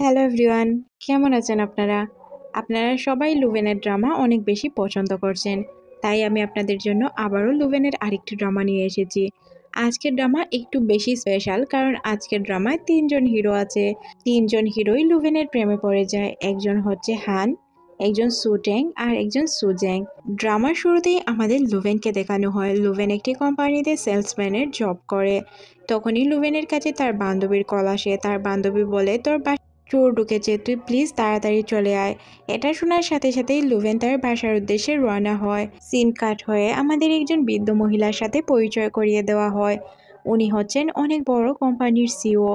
Hello everyone, কেমন আছেন আপনারা? আপনারা সবাই লুভেনের ড্রামা অনেক বেশি পছন্দ করছেন। তাই আমি আপনাদের জন্য আবারও লুভেনের আরেকটি ড্রামা নিয়ে এসেছি। আজকের ড্রামা একটু বেশি স্পেশাল কারণ আজকের ড্রামায় ৩ জন হিরো আছে। ৩ জন হিরোই লুভেনের প্রেমে পড়ে যায়। একজন হচ্ছে হান, একজন সুট্যাং আর একজন সুজ্যাং। ড্রামার শুরুতেই আমাদের লুভেনকে দেখানো হয়। লুভেন একটি কোম্পানিতে সেলসম্যানের জব করে। তখনই লুভেনের কাছে তার বান্ধবীর কল আসে। তার বান্ধবী বলে, তোর চোর ঢুকেছে, তুই প্লিজ তাড়াতাড়ি চলে আয়। এটা শোনার সাথে সাথেই লুভেন তার বাসার উদ্দেশ্যে রওনা হয়। সিন কাট হয়ে আমাদের একজন বৃদ্ধ মহিলার সাথে পরিচয় করিয়ে দেওয়া হয়। উনি হচ্ছেন অনেক বড় কোম্পানির সিও।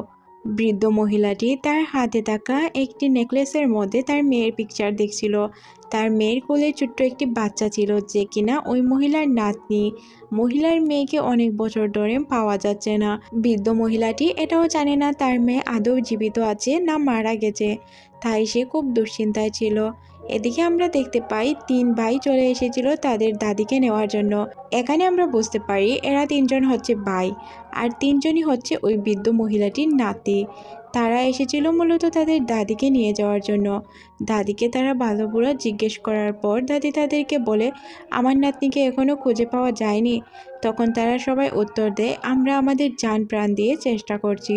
বৃদ্ধ মহিলাটি তার হাতে থাকা একটি নেকলেসের মধ্যে তার মেয়ের পিকচার দেখছিল। তার মেয়ের কোলে ছোট্ট একটি বাচ্চা ছিল যে কিনা ওই মহিলার নাতনি। মহিলার মেয়েকে অনেক বছর ধরে পাওয়া যাচ্ছে না। বৃদ্ধ মহিলাটি এটাও জানে না তার মেয়ে আদৌ জীবিত আছে না মারা গেছে। তাই সে খুব দুশ্চিন্তায় ছিল। এদিকে আমরা দেখতে পাই ৩ ভাই চলে এসেছিল তাদের দাদিকে নেওয়ার জন্য। এখানে আমরা বুঝতে পারি এরা ৩ জন হচ্ছে ভাই, আর ৩ জনই হচ্ছে ওই বৃদ্ধ মহিলাটির নাতি। তারা এসেছিল মূলত তাদের দাদিকে নিয়ে যাওয়ার জন্য। দাদিকে তারা ভালো বুড়ো জিজ্ঞেস করার পর দাদি তাদেরকে বলে, আমার নাতনিকে এখনো খুঁজে পাওয়া যায়নি। তখন তারা সবাই উত্তর দেয়, আমরা আমাদের জান প্রাণ দিয়ে চেষ্টা করছি।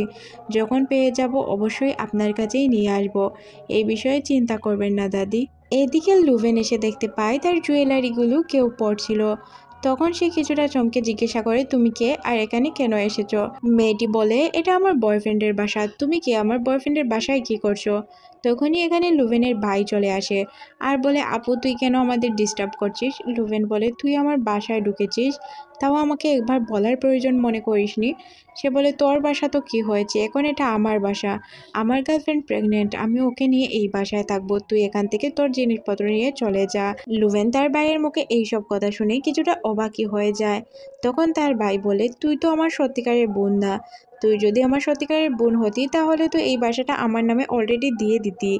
যখন পেয়ে যাব অবশ্যই আপনার কাছেই নিয়ে আসব। এই বিষয়ে চিন্তা করবেন না দাদি। এদিকে লুভেন এসে দেখতে পায় তার জুয়েলারিগুলো কেউ পড়ছিল। তখন সে কিছুটা চমকে জিজ্ঞাসা করে, তুমি কে আর এখানে কেন এসেছো? মেয়েটি বলে, এটা আমার বয়ফ্রেন্ডের বাসা। তুমি কে? আমার বয়ফ্রেন্ডের বাসায় কি করছো? তখনই এখানে লুভেনের ভাই চলে আসে আর বলে, আপু তুই কেন আমাদের ডিস্টার্ব করছিস? লুভেন বলে, তুই আমার বাসায় ঢুকেছিস, তাও আমাকে একবার বলার প্রয়োজন মনে করিসনি? সে বলে, তোর বাসা তো কি হয়েছে, এখন এটা আমার বাসা। আমার গার্লফ্রেন্ড প্রেগনেন্ট, আমি ওকে নিয়ে এই বাসায় থাকবো। তুই এখান থেকে তোর জিনিসপত্র নিয়ে চলে যা। লুভেন তার ভাইয়ের মুখে এইসব কথা শুনে কিছুটা অবাকই হয়ে যায়। তখন তার ভাই বলে, তুই তো আমার সত্যিকারের বোন না। তুই যদি আমার সত্যিকারের বোন হতি তাহলে তো এই বাসাটা আমার নামে অলরেডি দিয়ে দিতি।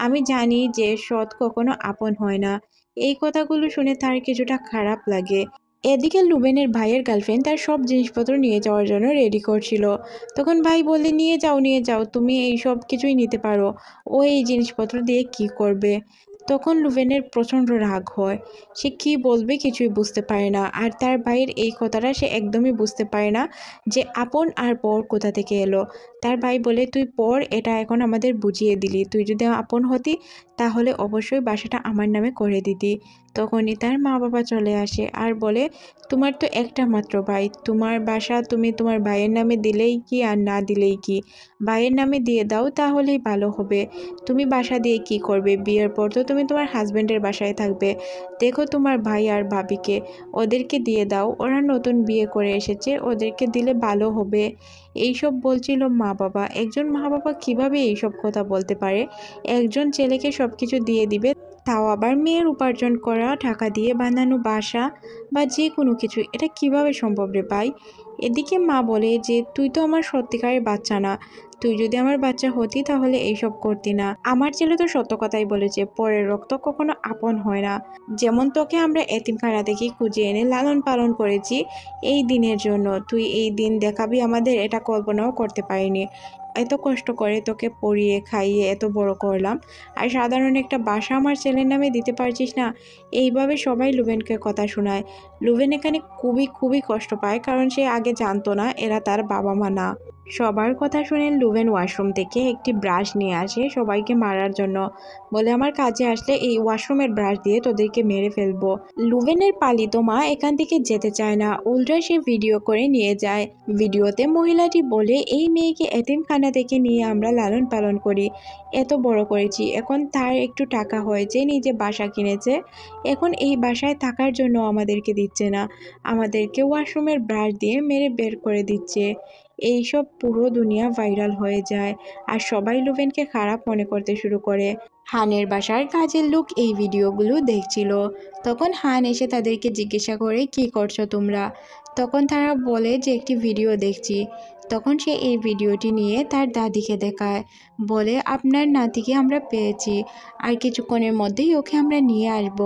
আমি জানি যে সৎ কখনো আপন হয় না। এই কথাগুলো শুনে তার কিছুটা খারাপ লাগে। এদিকে লুবেনের ভাইয়ের গার্লফ্রেন্ড তার সব জিনিসপত্র নিয়ে যাওয়ার জন্য রেডি করছিল। তখন ভাই বললে, নিয়ে যাও নিয়ে যাও, তুমি এই সব কিছুই নিতে পারো। ও এই জিনিসপত্র দিয়ে কি করবে? তখন লুবেনের প্রচণ্ড রাগ হয়। সে কি বলবে কিছুই বুঝতে পারে না। আর তার ভাইয়ের এই কথাটা সে একদমই বুঝতে পারে না যে আপন আর পর কোথা থেকে এলো। তার ভাই বলে, তুই পর, এটা এখন আমাদের বুঝিয়ে দিলি। তুই যদি আপন হতি তাহলে অবশ্যই বাসাটা আমার নামে করে দিতি। তখনই তার মা বাবা চলে আসে আর বলে, তোমার তো একটা মাত্র ভাই, তোমার বাসা তুমি তোমার ভাইয়ের নামে দিলেই কি আর না দিলেই কি? ভাইয়ের নামে দিয়ে দাও, তাহলেই ভালো হবে। তুমি বাসা দিয়ে কি করবে? বিয়ের পর তো তুমি তোমার হাজবেন্ডের বাসায় থাকবে। দেখো তোমার ভাই আর ভাবিকে, ওদেরকে দিয়ে দাও, ওরা নতুন বিয়ে করে এসেছে, ওদেরকে দিলে ভালো হবে। এইসব বলছিল মা বাবা। একজন মা বাবা কিভাবে এইসব কথা বলতে পারে? একজন ছেলেকে সবকিছু দিয়ে দিবে, তাও আবার মেয়ের উপার্জন করা টাকা দিয়ে বানানো বাসা বা যে কোনো কিছু, এটা কিভাবে সম্ভব রে ভাই? এদিকে মা বলে যে, তুই তো আমার সত্যিকারের বাচ্চা না। তুই যদি আমার বাচ্চা হতি তাহলে এইসব করতি না। আমার ছেলে তো সত্য কথাই বলেছে, পরের রক্ত কখনো আপন হয় না। যেমন তোকে আমরা এতিমখানা থেকে খুঁজে এনে লালন পালন করেছি এই দিনের জন্য, তুই এই দিন দেখাবি আমাদের, এটা কল্পনাও করতে পারিনি। এত কষ্ট করে তোকে পড়িয়ে খাইয়ে এত বড় করলাম, আর সাধারণ একটা বাসা আমার ছেলের নামে দিতে পারছিস না? এইভাবে সবাই লুবেনকে কথা শোনায়। লুবেন এখানে খুবই খুবই কষ্ট পায়, কারণ সে আগে জানতো না এরা তার বাবা মা না। সবার কথা শুনে লুবেন ওয়াশরুম থেকে একটি ব্রাশ নিয়ে আসে সবাইকে মারার জন্য। বলে, আমার কাজে আসলে এই ওয়াশরুমের ব্রাশ দিয়ে তোদেরকে মেরে ফেলবো। লুবেনের পালিত মা এখান থেকে যেতে চায় না, উল্টো সে ভিডিও করে নিয়ে যায়। ভিডিওতে মহিলাটি বলে, এই মেয়েকে এতিমখানা থেকে নিয়ে আমরা লালন পালন করি, এত বড় করেছি, এখন তার একটু টাকা হয়েছে, নিজে বাসা কিনেছে, এখন এই বাসায় থাকার জন্য আমাদেরকে দিচ্ছে না, আমাদেরকে ওয়াশরুমের ব্রাশ দিয়ে মেরে বের করে দিচ্ছে। এইসব পুরো দুনিয়া ভাইরাল হয়ে যায়, আর সবাই লুবেনকে খারাপ মনে করতে শুরু করে। হানের বাসার কাজের লোক এই ভিডিওগুলো দেখছিল। তখন হান এসে তাদেরকে জিজ্ঞাসা করে, কি করছো তোমরা? তখন তারা বলে যে একটি ভিডিও দেখছি। তখন সে এই ভিডিওটি নিয়ে তার দাদিকে দেখায়, বলে আপনার নাতিকে আমরা পেয়েছি, আর কিছুক্ষণের মধ্যেই ওকে আমরা নিয়ে আসব।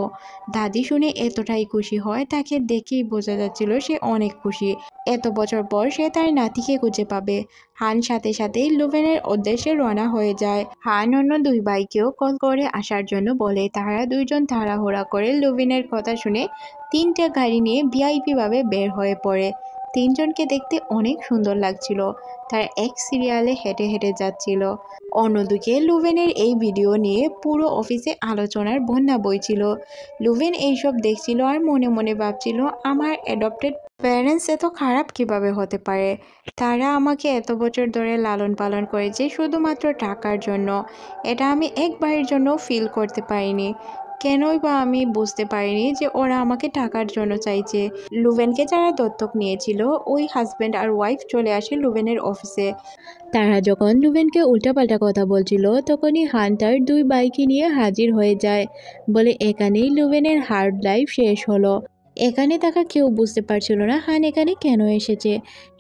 দাদি শুনে এতটাই খুশি হয়, তাকে দেখেই বোঝা যাচ্ছিল সে অনেক খুশি। এত বছর পর সে তার নাতিকে খুঁজে পাবে। হান সাথে সাথেই লুভেনের উদ্দেশ্যে রওনা হয়ে যায়। হান অন্য দুই ভাইকেও কল করে আসার জন্য বলে। তারা দুইজন তাড়াহুড়া করে লুভেনের কথা শুনে তিনটে গাড়ি নিয়ে ভিআইপি ভাবে বের হয়ে পড়ে। তিনজনকে দেখতে অনেক সুন্দর লাগছিল। তার এক সিরিয়ালে হেঁটে হেঁটে যাচ্ছিল। অন্যদিকে লুভেনের এই ভিডিও নিয়ে পুরো অফিসে আলোচনার বন্যা বইছিল। লুভেন এইসব দেখছিল আর মনে মনে ভাবছিল, আমার অ্যাডপ্টেড প্যারেন্টস এত খারাপ কিভাবে হতে পারে। তারা আমাকে এত বছর ধরে লালন পালন করেছে শুধুমাত্র টাকার জন্য। এটা আমি একবারের জন্য ফিল করতে পারিনি। কেনই বা আমি বুঝতে পারিনি যে ওরা আমাকে টাকার জন্য চাইছে। লুভেনকে যারা দত্তক নিয়েছিল, ওই হাজব্যান্ড আর ওয়াইফ চলে আসে লুভেনের অফিসে। তারা যখন লুভেনকে উল্টাপাল্টা কথা বলছিল, তখনই হান্টার দুই বাইকে নিয়ে হাজির হয়ে যায়। বলে এখানেই লুভেনের হার্ড লাইফ শেষ হলো। এখানে থাকা কেউ বুঝতে পারছিল না হান এখানে কেন এসেছে।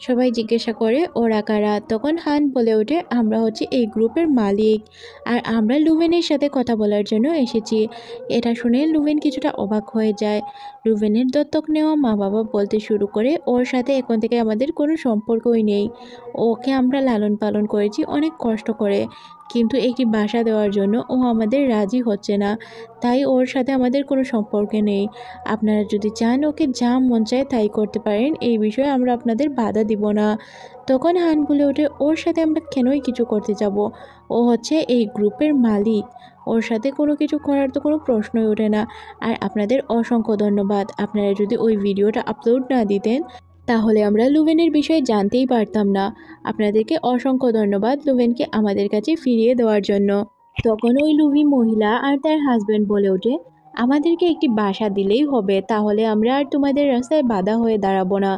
সবাই জিজ্ঞাসা করে ওরা কারা। তখন হান বলে ওঠে, আমরা হচ্ছে এই গ্রুপের মালিক, আর আমরা লুভেনের সাথে কথা বলার জন্য এসেছি। এটা শুনে লুভেন কিছুটা অবাক হয়ে যায়। লুভেনের দত্তক নেওয়া মা বাবা বলতে শুরু করে, ওর সাথে এখন থেকে আমাদের কোনো সম্পর্কই নেই। ওকে আমরা লালন পালন করেছি অনেক কষ্ট করে, কিন্তু একটি বাসা দেওয়ার জন্য ও আমাদের রাজি হচ্ছে না। তাই ওর সাথে আমাদের কোনো সম্পর্ক নেই। আপনারা যদি চান ওকে যা মন চায় তাই করতে পারেন, এই বিষয়ে আমরা আপনাদের বাধা দিব না। তখন হান বলে ওঠে, ওর সাথে আমরা কেনই কিছু করতে যাব? ও হচ্ছে এই গ্রুপের মালিক, ওর সাথে কোনো কিছু করার তো কোনো প্রশ্নই ওঠে না। আর আপনাদের অসংখ্য ধন্যবাদ। আপনারা যদি ওই ভিডিওটা আপলোড না দিতেন, তাহলে আমরা লুভেনের বিষয়ে জানতেই পারতাম না। আপনাদেরকে অসংখ্য ধন্যবাদ লুভেনকে আমাদের কাছে ফিরিয়ে দেওয়ার জন্য। তখন ওই লুভি মহিলা আর তার হাজব্যান্ড বলে ওঠে, আমাদেরকে একটি বাসা দিলেই হবে, তাহলে আমরা আর তোমাদের রাস্তায় বাধা হয়ে দাঁড়াবো না।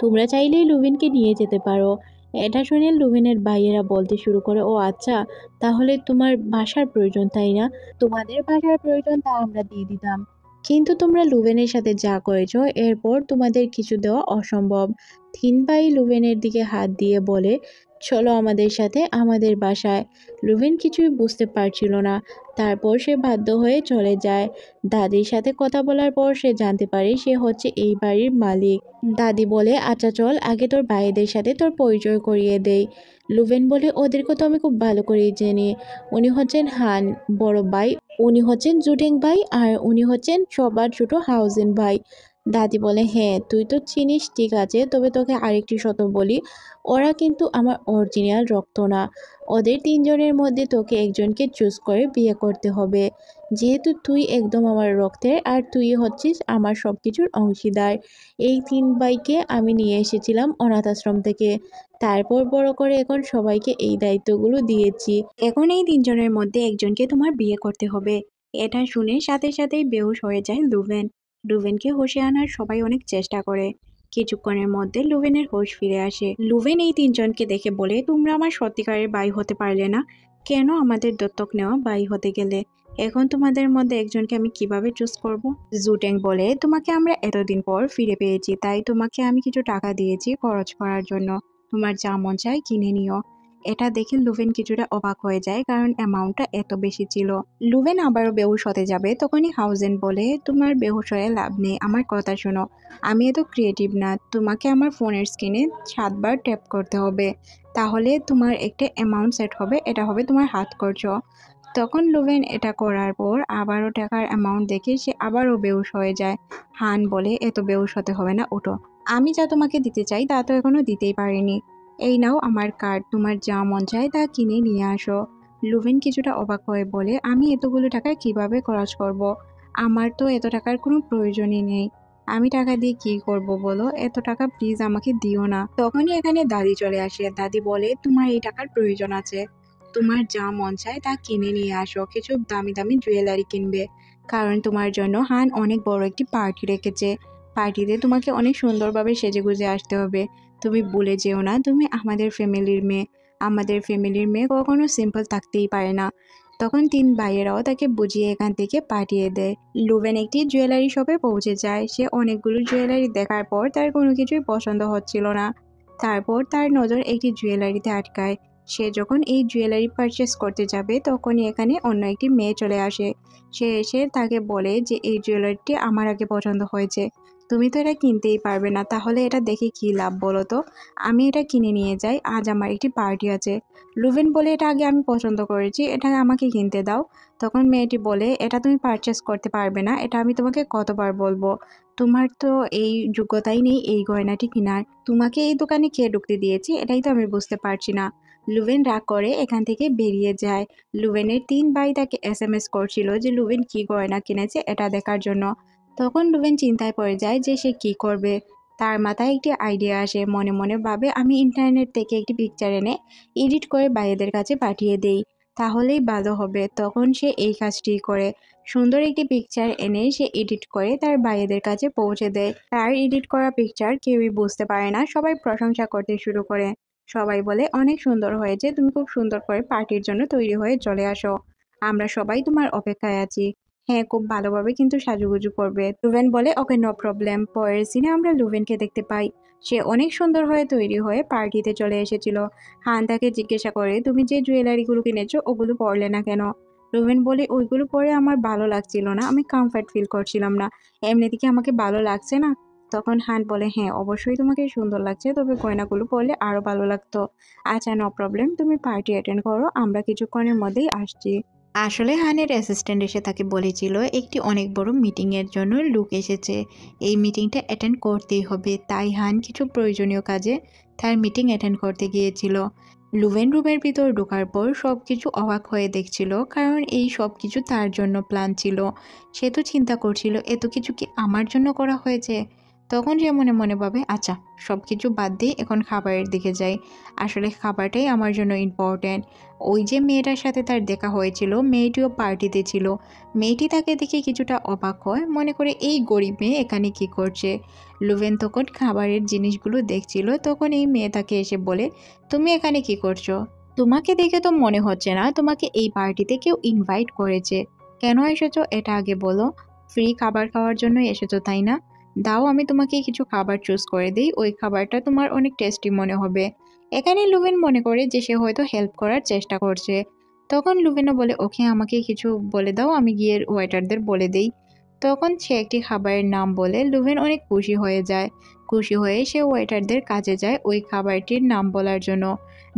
তোমরা চাইলেই লুভিনকে নিয়ে যেতে পারো। এটা শুনে লুভিনের ভাইয়েরা বলতে শুরু করে, ও আচ্ছা, তাহলে তোমার বাসার প্রয়োজন তাই না? তোমাদের বাসার প্রয়োজন তা আমরা দিয়ে দিতাম, কিন্তু তোমরা লুভেনের সাথে যা করেছো এরপর তোমাদের কিছু দেওয়া অসম্ভব। তিন ভাই লুভেনের দিকে হাত দিয়ে বলে, চলো আমাদের সাথে আমাদের বাসায়। লুভেন কিছুই বুঝতে পারছিল না। তারপর সে বাধ্য হয়ে চলে যায়। দাদির সাথে কথা বলার পর সে জানতে পারে সে হচ্ছে এই বাড়ির মালিক। দাদি বলে, আচ্ছা চল আগে তোর ভাইদের সাথে তোর পরিচয় করিয়ে দেই। লুভেন বলে, ওদেরকে তো আমি খুব ভালো করেই চিনি। উনি হচ্ছেন হান বড় ভাই, উনি হচ্ছেন জুটেং ভাই, আর উনি হচ্ছেন সবার ছোট হাউজিন ভাই। দাদি বলে, হ্যাঁ তুই তো চিনিস ঠিক আছে, তবে তোকে আরেকটি শত বলি, ওরা কিন্তু আমার অরিজিনাল রক্ত না। ওদের তিনজনের মধ্যে তোকে একজনকে চুজ করে বিয়ে করতে হবে। যেহেতু তুই একদম আমার রক্তের, আর তুই হচ্ছিস আমার সব কিছুর অংশীদার। এই তিন ভাইকে আমি নিয়ে এসেছিলাম অনাথ আশ্রম থেকে, তারপর বড় করে এখন সবাইকে এই দায়িত্বগুলো দিয়েছি। এখন এই তিনজনের মধ্যে একজনকে তোমার বিয়ে করতে হবে। এটা শুনে সাথে সাথেই বেহুশ হয়ে যায় লুভেন। লুভেনকে হোশে আনার সবাই অনেক চেষ্টা করে। কিছুক্ষণের মধ্যে লুভেনের হোশ ফিরে আসে। লুভেন এই তিনজনকে দেখে বলে, তোমরা আমার সত্যিকারের ভাই হতে পারলে না? কেন আমাদের দত্তক নেওয়া ভাই হতে গেলে? এখন তোমাদের মধ্যে একজনকে আমি কিভাবে চুজ করব? জুটেং বলে, তোমাকে আমরা এতদিন পর ফিরে পেয়েছি, তাই তোমাকে আমি কিছু টাকা দিয়েছি খরচ করার জন্য। তোমার যা মন চায় কিনে নিও। এটা দেখে লুভেন কিছুটা অবাক হয়ে যায়, কারণ অ্যামাউন্টটা এত বেশি ছিল। লুভেন আবারও বেহুশ হতে যাবে, তখনই হাউজেন বলে, তোমার বেহুশ হয়ে লাভ নেই, আমার কথা শোনো। আমি এত ক্রিয়েটিভ না, তোমাকে আমার ফোনের স্ক্রিনে 7বার ট্যাপ করতে হবে, তাহলে তোমার একটা অ্যামাউন্ট সেট হবে, এটা হবে তোমার হাত খরচ। তখন লুভেন এটা করার পর আবারও টাকার অ্যামাউন্ট দেখে সে আবারও বেহুশ হয়ে যায়। হান বলে, এত বেহুশ হতে হবে না, ওঠো। আমি যা তোমাকে দিতে চাই তা তো এখনো দিতেই পারিনি। এই নাও আমার কার্ড, তোমার যা মন চায় তা কিনে নিয়ে আসো। লুভেন কিছুটা অবাক হয়ে বলে, আমি এতগুলো টাকা কিভাবে খরচ করব? আমার তো এত টাকার কোনো প্রয়োজনই নেই। আমি টাকা দিয়ে কি করব বলো? এত টাকা প্লিজ আমাকে দিও না। তখনই এখানে দাদি চলে আসে। দাদি বলে, তোমার এই টাকার প্রয়োজন আছে, তোমার যা মন চায় তা কিনে নিয়ে আসো। কিছু দামি দামি জুয়েলারি কিনবে, কারণ তোমার জন্য হান অনেক বড় একটি পার্টি রেখেছে। পার্টিতে তোমাকে অনেক সুন্দরভাবে সেজেগুজে আসতে হবে। তুমি ভুলে যেও না তুমি আমাদের ফ্যামিলির মেয়ে। আমাদের ফ্যামিলির মেয়ে কখনো সিম্পল থাকতেই পারে না। তখন তিন ভাইয়েরাও তাকে বুঝিয়ে এখান থেকে পাঠিয়ে দেয়। লুভেন একটি জুয়েলারি শপে পৌঁছে যায়। সে অনেকগুলো জুয়েলারি দেখার পর তার কোনো কিছুই পছন্দ হচ্ছিল না। তারপর তার নজর একটি জুয়েলারিতে আটকায়। সে যখন এই জুয়েলারি পারচেস করতে যাবে তখনই এখানে অন্য একটি মেয়ে চলে আসে। সে এসে তাকে বলে যে এই জুয়েলারিটি আমার আগে পছন্দ হয়েছে, তুমি তো এটা কিনতেই পারবে না, তাহলে এটা দেখে কি লাভ বলো তো, আমি এটা কিনে নিয়ে যাই, আজ আমার একটি পার্টি আছে। লুভেন বলে এটা আগে আমি পছন্দ করেছি, এটা আমাকে কিনতে দাও। তখন মেয়েটি বলে এটা তুমি পারচেস করতে পারবে না, এটা আমি তোমাকে কতবার বলবো, তোমার তো এই যোগ্যতাই নেই এই গয়নাটি কেনার, তোমাকে এই দোকানে কে ঢুকতে দিয়েছে এটাই তো আমি বুঝতে পারছি না। লুভেন রাগ করে এখান থেকে বেরিয়ে যায়। লুভেনের 3 ভাই তাকে এসএমএস করছিল যে লুভেন কি গয়না কিনেছে এটা দেখার জন্য। তখন লুভেন চিন্তায় পড়ে যায় যে সে কি করবে। তার মাথায় একটি আইডিয়া আসে, মনে মনে ভাবে আমি ইন্টারনেট থেকে একটি পিকচার এনে এডিট করে ভাইয়েদের কাছে পাঠিয়ে দেই, তাহলেই ভালো হবে। তখন সে এই কাজটি করে, সুন্দর একটি পিকচার এনে সে এডিট করে তার ভাইয়েদের কাছে পৌঁছে দেয়। তার এডিট করা পিকচার কেউই বুঝতে পারে না, সবাই প্রশংসা করতে শুরু করে। সবাই বলে অনেক সুন্দর হয়েছে, তুমি খুব সুন্দর করে পার্টির জন্য তৈরি হয়ে চলে আসো, আমরা সবাই তোমার অপেক্ষায় আছি। হ্যাঁ, খুব ভালোভাবে কিন্তু সাজুগুজু করবে। লুভেন বলে ওকে, নো প্রবলেম। পরের সিনে আমরা লুভেনকে দেখতে পাই। সে অনেক সুন্দর হয়ে তৈরি হয়ে পার্টিতে চলে এসেছিল। হান তাকে জিজ্ঞাসা করে তুমি যে জুয়েলারিগুলো কিনেছো ওগুলো পরলে না কেন? লুভেন বলে ওইগুলো পরে আমার ভালো লাগছিল না, আমি কমফর্ট ফিল করছিলাম না, এমনিতে কি আমাকে ভালো লাগছে না? তখন হান বলে হ্যাঁ অবশ্যই তোমাকে সুন্দর লাগছে, তবে গয়নাগুলো পরলে আরো ভালো লাগতো। আচ্ছা, নো প্রবলেম, তুমি পার্টি অ্যাটেন্ড করো, আমরা কিছুক্ষণের মধ্যেই আসছি। আসলে হানের অ্যাসিস্ট্যান্ট এসে তাকে বলেছিল একটি অনেক বড় মিটিংয়ের জন্য লোক এসেছে, এই মিটিংটা অ্যাটেন্ড করতেই হবে। তাই হান কিছু প্রয়োজনীয় কাজে তার মিটিং অ্যাটেন্ড করতে গিয়েছিল। লুভেন রুমের ভিতর ঢোকার পর সব কিছু অবাক হয়ে দেখছিল, কারণ এই সব কিছু তার জন্য প্ল্যান ছিল। সে তো চিন্তা করছিল এত কিছু কি আমার জন্য করা হয়েছে। তখন সে মনে মনে ভাবে আচ্ছা, সব কিছু বাদ দিয়ে এখন খাবারের দিকে যাই, আসলে খাবারটাই আমার জন্য ইম্পর্ট্যান্ট। ওই যে মেয়েটার সাথে তার দেখা হয়েছিল, মেয়েটিও পার্টিতে ছিল। মেয়েটি তাকে দেখে কিছুটা অবাক হয়, মনে করে এই গরিব মেয়ে এখানে কি করছে। লুভেন তখন খাবারের জিনিসগুলো দেখছিল, তখন এই মেয়ে তাকে এসে বলে তুমি এখানে কি করছো? তোমাকে দেখে তো মনে হচ্ছে না তোমাকে এই পার্টিতে কেউ ইনভাইট করেছে, কেন এসেছো এটা আগে বলো। ফ্রি খাবার খাওয়ার জন্য এসেছো তাই না? দাও আমি তোমাকে কিছু খাবার চুজ করে দিই, ওই খাবারটা তোমার অনেক টেস্টি মনে হবে। এখানে লুভেন মনে করে যে সে হয়তো হেল্প করার চেষ্টা করছে। তখন লুভেনও বলে ওকে, আমাকে কিছু বলে দাও, আমি গিয়ে ওয়েটারদের বলে দেই। তখন সে একটি খাবারের নাম বলে, লুভেন অনেক খুশি হয়ে যায়। খুশি হয়ে সে ওয়েটারদের কাছে যায় ওই খাবারটির নাম বলার জন্য।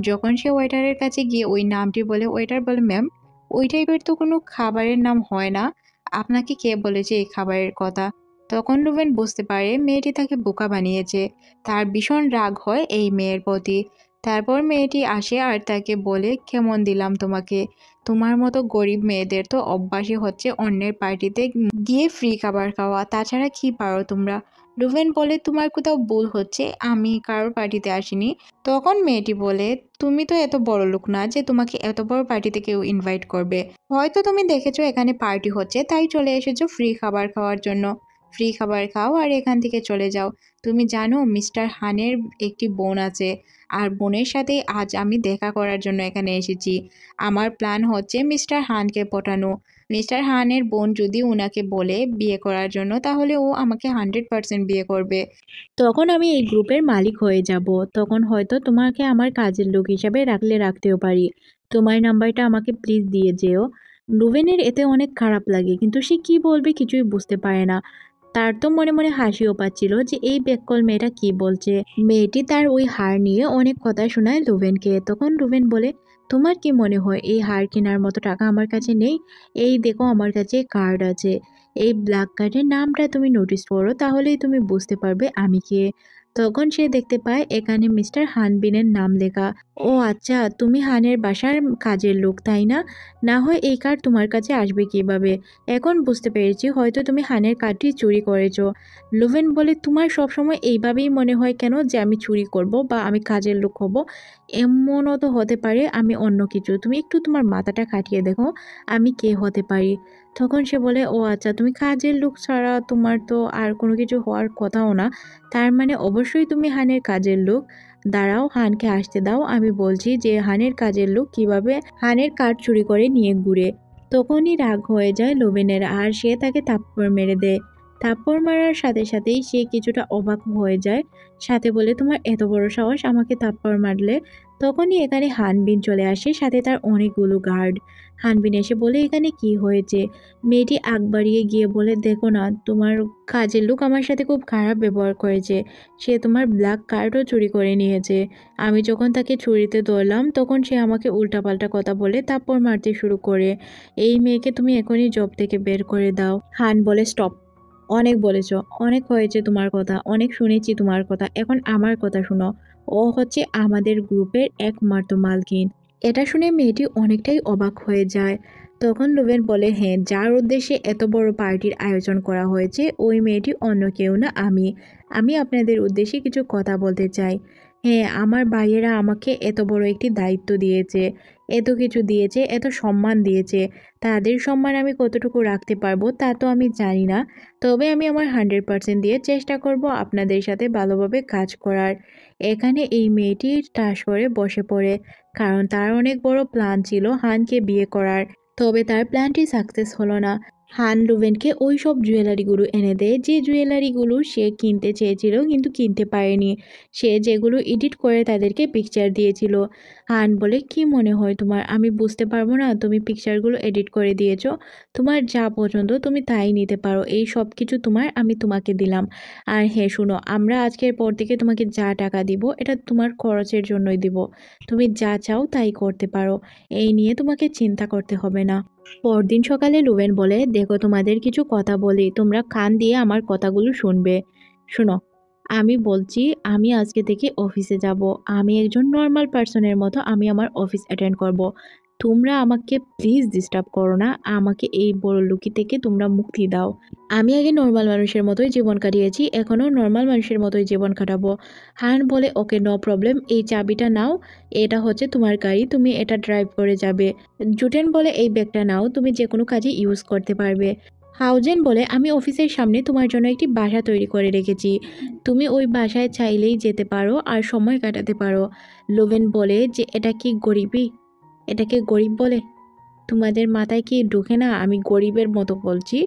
যখন সে ওয়েটারের কাছে গিয়ে ওই নামটি বলে, ওয়েটার বলে ম্যাম, ওই টাইপের তো কোনো খাবারের নাম হয় না, আপনাকে কে বলেছে এই খাবারের কথা? তখন লুভেন বুঝতে পারে মেয়েটি তাকে বোকা বানিয়েছে। তার ভীষণ রাগ হয় এই মেয়ের প্রতি। তারপর মেয়েটি আসে আর তাকে বলে কেমন দিলাম তোমাকে, তোমার মতো গরিব মেয়েদের তো অভ্যাসই হচ্ছে অন্যের পার্টিতে গিয়ে ফ্রি খাবার খাওয়া, তাছাড়া কি পারো তোমরা? লুভেন বলে তোমার কোথাও ভুল হচ্ছে, আমি কারোর পার্টিতে আসিনি। তখন মেয়েটি বলে তুমি তো এত বড় লোক না যে তোমাকে এত বড় পার্টিতে কেউ ইনভাইট করবে, হয়তো তুমি দেখেছো এখানে পার্টি হচ্ছে তাই চলে এসেছো ফ্রি খাবার খাওয়ার জন্য। ফ্রি খাবার খাও আর এখান থেকে চলে যাও। তুমি জানো মিস্টার হানের একটি বোন আছে, আর বোনের সাথে আজ আমি দেখা করার জন্য এখানে এসেছি। আমার প্ল্যান হচ্ছে মিস্টার হানকে পটানো। মিস্টার হানের বোন যদি উনাকে বলে বিয়ে করার জন্য, তাহলে ও আমাকে 100% বিয়ে করবে। তখন আমি এই গ্রুপের মালিক হয়ে যাব। তখন হয়তো তোমাকে আমার কাজের লোক হিসাবে রাখতেও পারি। তোমার নাম্বারটা আমাকে প্লিজ দিয়ে যেও। লুভেনের এতে অনেক খারাপ লাগে, কিন্তু সে কি বলবে কিছুই বুঝতে পারে না। তার তো মনে মনে হাসিও পাচ্ছিল যে এই বেককল মেয়েটা কি বলছে। মেয়েটি তার ওই হার নিয়ে অনেক কথা শোনায় লুভেনকে। তখন লুভেন বলে তোমার কি মনে হয় এই হার কেনার মতো টাকা আমার কাছে নেই? এই দেখো আমার কাছে কার্ড আছে, এই ব্ল্যাক কার্ডের নামটা তুমি নোটিস করো, তাহলেই তুমি বুঝতে পারবে আমি কে। তখন সে দেখতে পায় এখানে মিস্টার হানবিনের নাম লেখা। ও আচ্ছা, তুমি হানের বাসার কাজের লোক তাই না? না হয় এই কার্ড তোমার কাছে আসবে কিভাবে? এখন বুঝতে পেরেছি, হয়তো তুমি হানের কার্ডটি চুরি করেছো। লুভেন বলে তোমার সবসময় এইভাবেই মনে হয় কেন যে আমি চুরি করব বা আমি কাজের লোক হব? এমনও তো হতে পারে আমি অন্য কিছু, তুমি একটু তোমার মাথাটা খাটিয়ে দেখো আমি কে হতে পারি। তখন সে বলে ও আচ্ছা, তুমি কাজের লোক ছাড়া তোমার তো আর কোনো কিছু হওয়ার কথাও না, তার মানে অবশ্যই তুমি হানের কাজের লোক। দাঁড়াও, হানকে আসতে দাও, আমি বলছি যে হানের কাজের লোক কিভাবে হানের কার্ড চুরি করে নিয়ে ঘুরে। তখনই রাগ হয়ে যায় লুভেনের আর সে তাকে থাপ্পড় মেরে দেয়। থাপ্পড় মারার সাথে সাথেই সে কিছুটা অবাক হয়ে যায়, সাথে বলে তোমার এত বড় সাহস আমাকে থাপ্পড় মারলে। তখনই এখানে হানবিন চলে আসে, সাথে তার অনেকগুলো গার্ড। হানবিন এসে বলে এখানে কি হয়েছে। মেয়েটি আগ বাড়িয়ে গিয়ে বলে দেখো না, তোমার কাজের লোক আমার সাথে খুব খারাপ ব্যবহার করেছে, সে তোমার ব্ল্যাক কার্ডও চুরি করে নিয়েছে। আমি যখন তাকে চুরিতে ধরলাম তখন সে আমাকে উল্টাপাল্টা কথা বলে তারপর মারতে শুরু করে। এই মেয়েকে তুমি এখনই জব থেকে বের করে দাও। হান বলে স্টপ, অনেক বলেছ, অনেক হয়েছে তোমার কথা, অনেক শুনেছি তোমার কথা, এখন আমার কথা শোনো। ও হচ্ছে আমাদের গ্রুপের একমাত্র মালকিন। এটা শুনে মেয়েটি অনেকটাই অবাক হয়ে যায়। তখন লুবেন বলে হ্যাঁ, যার উদ্দেশ্যে এত বড় পার্টির আয়োজন করা হয়েছে ওই মেয়েটি অন্য কেউ না, আমি। আমি আপনাদের উদ্দেশ্যে কিছু কথা বলতে চাই। হ্যাঁ, আমার ভাইয়েরা আমাকে এত বড় একটি দায়িত্ব দিয়েছে, এত কিছু দিয়েছে, এত সম্মান দিয়েছে। তাদের সম্মান আমি কতটুকু রাখতে পারবো তা তো আমি জানি না, তবে আমি আমার 100% দিয়ে চেষ্টা করব আপনাদের সাথে ভালোভাবে কাজ করার। এখানে এই মেয়েটি ঠাস করে বসে পড়ে, কারণ তার অনেক বড় প্ল্যান ছিল হানকে বিয়ে করার। তবে তার প্ল্যানটি সাকসেস হলো না। হান লুভেনকে ওই সব জুয়েলারিগুলো এনে দেয়, যে জুয়েলারিগুলো সে কিনতে চেয়েছিল কিন্তু কিনতে পারেনি। সে যেগুলো এডিট করে তাদেরকে পিকচার দিয়েছিল। হান বলে কি মনে হয় তোমার, আমি বুঝতে পারবো না তুমি পিকচারগুলো এডিট করে দিয়েছো? তোমার যা পছন্দ তুমি তাই নিতে পারো, এই সব কিছু তোমার, আমি তোমাকে দিলাম। আর হ্যাঁ শুনো, আমরা আজকের পর থেকে তোমাকে যা টাকা দিব এটা তোমার খরচের জন্যই দিব, তুমি যা চাও তাই করতে পারো, এই নিয়ে তোমাকে চিন্তা করতে হবে না। পরদিন সকালে লুবেন বলে দেখো তোমাদের কিছু কথা বলি, তোমরা কান দিয়ে আমার কথাগুলো শুনবে। শোনো, আমি বলছি আমি আজকে থেকে অফিসে যাব, আমি একজন নর্মাল পার্সনের মতো আমি আমার অফিস অ্যাটেন্ড করব। তোমরা আমাকে প্লিজ ডিস্টার্ব করো না, আমাকে এই বড়লোকি থেকে তোমরা মুক্তি দাও। আমি আগে নর্মাল মানুষের মতোই জীবন কাটিয়েছি, এখনও নর্মাল মানুষের মতোই জীবন কাটাবো। হান বলে ওকে নো প্রবলেম, এই চাবিটা নাও, এটা হচ্ছে তোমার গাড়ি, তুমি এটা ড্রাইভ করে যাবে। জুটেন বলে এই ব্যাগটা নাও, তুমি যে কোনো কাজে ইউজ করতে পারবে। হাউজেন বলে আমি অফিসের সামনে তোমার জন্য একটি বাসা তৈরি করে রেখেছি, তুমি ওই বাসায় চাইলেই যেতে পারো আর সময় কাটাতে পারো। লোভেন বলে যে এটা কি গরিবই, এটাকে গরিব বলে? তোমাদের মাথায় কি ঢোকে না আমি গরিবের মতো বলছি,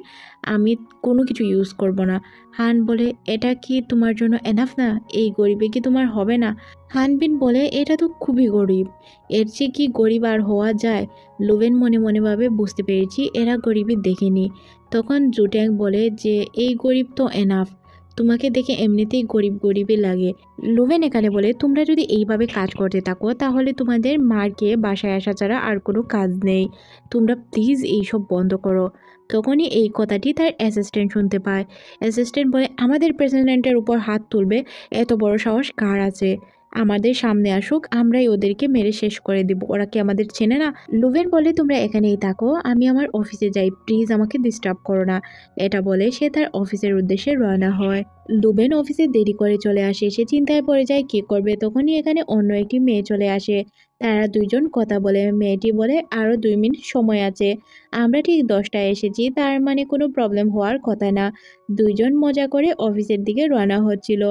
আমি কোনো কিছু ইউজ করব না। হান বলে এটা কি তোমার জন্য এনাফ না, এই গরিবে কি তোমার হবে না? হানবিন বলে এটা তো খুবই গরিব, এর চেয়ে কি গরিব আর হওয়া যায়? লুভেন মনে মনে ভাবে বুঝতে পেরেছি এরা গরিবই দেখেনি। তখন জুট্যাং বলে যে এই গরিব তো এনাফ, তোমাকে দেখে এমনিতেই গরিব গরিবই লাগে। লুভেন এখানে বলে তোমরা যদি এইভাবে কাজ করতে থাকো তাহলে তোমাদের মারকে বাসায় আসা ছাড়া আর কোনো কাজ নেই, তোমরা প্লিজ এইসব বন্ধ করো। তখনই এই কথাটি তার অ্যাসিস্ট্যান্ট শুনতে পায়। অ্যাসিস্ট্যান্ট বলে আমাদের প্রেসিডেন্টের উপর হাত তুলবে, এত বড় সাহস কার আছে? আমাদের সামনে আসুক, আমরাই ওদেরকে মেরে শেষ করে দিব, ওরা কি আমাদের চেনে না? লুভেন বলে তোমরা এখানেই থাকো, আমি আমার অফিসে যাই, প্লিজ আমাকে ডিস্টার্ব করো না। এটা বলে সে তার অফিসের উদ্দেশ্যে রওনা হয়। লুবেন অফিসে দেরি করে চলে আসে, সে চিন্তায় পড়ে যায় কি করবে। তখনই এখানে অন্য একটি মেয়ে চলে আসে, তারা দুইজন কথা বলে। মেয়েটি বলে আরো 2 মিনিট সময় আছে, আমরা ঠিক 10টায় এসেছি, তার মানে কোনো প্রবলেম হওয়ার কথা না। দুইজন মজা করে অফিসের দিকে রওনা হচ্ছিল।